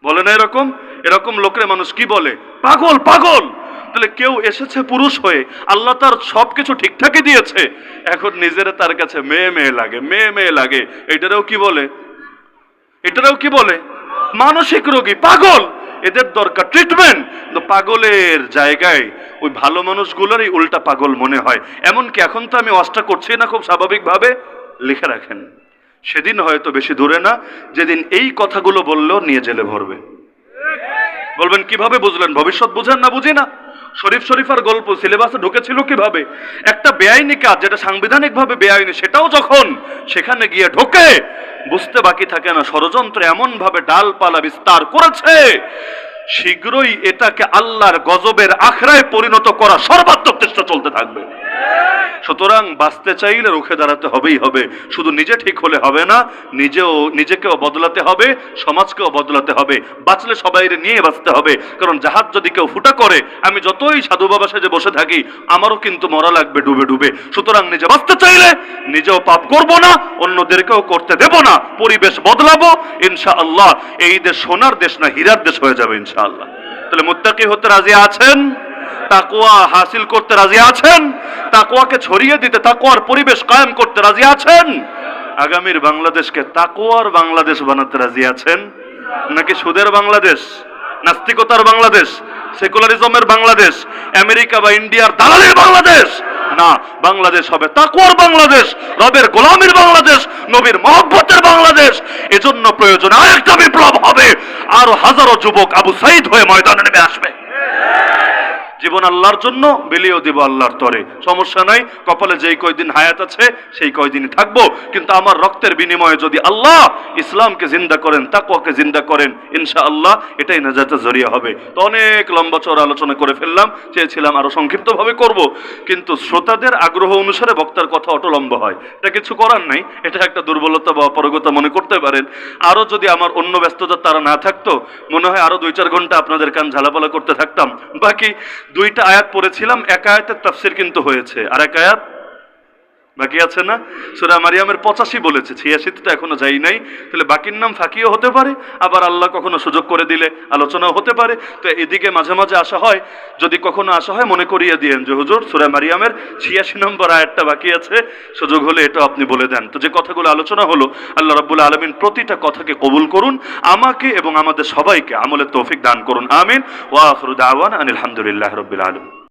S1: বলে না এরকম? এরকম লোকের মানুষ কি বলে? পাগল, পাগল। তাহলে কেউ এসেছে পুরুষ হয়ে, আল্লাহ তার সবকিছু ঠিকঠাকই দিয়েছে, এখন নিজের তার কাছে মেয়ে মেয়ে লাগে, মেয়ে মেয়ে লাগে। এটারও কি বলে? এটারও কি বলে? মানসিক রোগী, পাগল। এদের দরকার ট্রিটমেন্ট। তো পাগলের জায়গায় ওই ভালো মানুষগুলোরই উল্টা পাগল মনে হয়। এমনকি এখন তো আমি ওয়াজটা করছি না খুব স্বাভাবিকভাবে, লিখে রাখেন, সেদিন হয়তো বেশি দূরে না, যেদিন এই কথাগুলো বললেও নিয়ে জেলে ভরবে। বলবেন কিভাবে বুঝলেন? ভবিষ্যৎ বুঝেন না? বুঝি না। শরীফ শরীফার গল্প সিলেবাসে ঢুকেছিল কিভাবে? একটা বেআইনি কাজ যেটা সাংবিধানিক ভাবে বেআইনি, সেটাও যখন সেখানে গিয়ে ঢোকে, বুঝতে বাকি থাকে না ষড়যন্ত্র এমন ভাবে ডালপালা বিস্তার করেছে, শীঘ্রই এটাকে আল্লাহর গজবের আখড়ায় পরিণত করা সর্বাত্মক চেষ্টা চলতে থাকবে। সুতরাং বাঁচতে চাইলে রুখে দাঁড়াতে হবেই হবে। শুধু নিজে ঠিক হলে হবে না, নিজেকেও বদলাতে হবে, সমাজকেও বদলাতে হবে। বাঁচলে সবাইরে নিয়ে বাঁচতে হবে। কারণ জাহাজ যদি কেউ ফুটা করে, আমি যতই সাধু বাবা সেজে বসে থাকি, আমারও কিন্তু মরা লাগবে ডুবে ডুবে। সুতরাং নিজে বাঁচতে চাইলে নিজেও পাপ করব না, অন্যদেরকেও করতে দেব না, পরিবেশ বদলাবো। ইনশাআল্লাহ এই দেশ সোনার দেশ না হীরার দেশ হয়ে যাবে ইনশাআল্লাহ। তাহলে মুত্তাকি হতে রাজি আছেন? তাকওয়া হাসিল করতে রাজি আছেন? তাকওয়াকে ছড়িয়ে দিতে, তাকওয়ার পরিবেশ কায়েম করতে রাজি আছেন? আগামীর বাংলাদেশকে তাকওয়ার বাংলাদেশ বানাতে রাজি আছেন, নাকি সুদের বাংলাদেশ, নাস্তিকতার বাংলাদেশ, সেকুলারিজমের বাংলাদেশ, আমেরিকা বা ইন্ডিয়ার দালালির বাংলাদেশ? না, বাংলাদেশ হবে তাকওয়ার বাংলাদেশ, রবের গোলামীর বাংলাদেশ, নবীর মহব্বতের বাংলাদেশ। এজন্য প্রয়োজন আরেকটা বিপ্লব হবে, আরো হাজারো যুবক আবু সাইদ হয়ে ময়দানে নেমে আসবে। জীবন আল্লাহর জন্য, বিলিয়েও দিব আল্লাহর তরে, সমস্যা নাই। কপালে যেই কয়দিন হায়াত আছে সেই কয়দিনই থাকবো, কিন্তু আমার রক্তের বিনিময়ে যদি আল্লাহ ইসলামকে জিন্দা করেন, তাকওয়াকে জিন্দা করেন, ইনশাআল্লাহ এটাই নাজাতের জরিয়া হবে। তো অনেক লম্বা চড়া আলোচনা করে ফেললাম, চেয়েছিলাম আরো সংক্ষিপ্তভাবে করব, কিন্তু শ্রোতাদের আগ্রহ অনুসারে বক্তার কথা অত লম্বা হয়, এটা কিছু করার নাই। এটা একটা দুর্বলতা বা অপারগতা মনে করতে পারেন। আরো যদি আমার অন্য ব্যস্ততা তারা না থাকতো, মনে হয় আরো 2-4 ঘন্টা আপনাদের কান ঝালাপালা করতে থাকতাম। বাকি 2টা আয়াত পড়েছিলাম, এক আয়াতের তাফসীর কিন্তু হয়েছে, আর এক আয়াত বাকি আছে না? সূরা মারিয়ামের 85 বলেছে, 86টা এখনো যাই নাই। তাহলে বাকির নাম ফাঁকিও হতে পারে, আবার আল্লাহ কখনো সুযোগ করে দিলে আলোচনাও হতে পারে। তো এদিকে মাঝে মাঝে আসা হয়, যদি কখনো আসা হয় মনে করিয়ে দিয়েন যে হুজুর সূরা মারিয়ামের 86 নম্বর আয়াতটা বাকি আছে, সুযোগ হলে এটা আপনি বলে দেন। তো যে কথাগুলো আলোচনা হলো, আল্লাহ রাব্বুল আলামিন প্রতিটা কথাকে কবুল করুন, আমাকে এবং আমাদের সবাইকে আমলের তৌফিক দান করুন, আমিন। ওয়া আখিরু দাওয়ানা আনিল হামদুলিল্লাহি রাব্বিল আলামিন।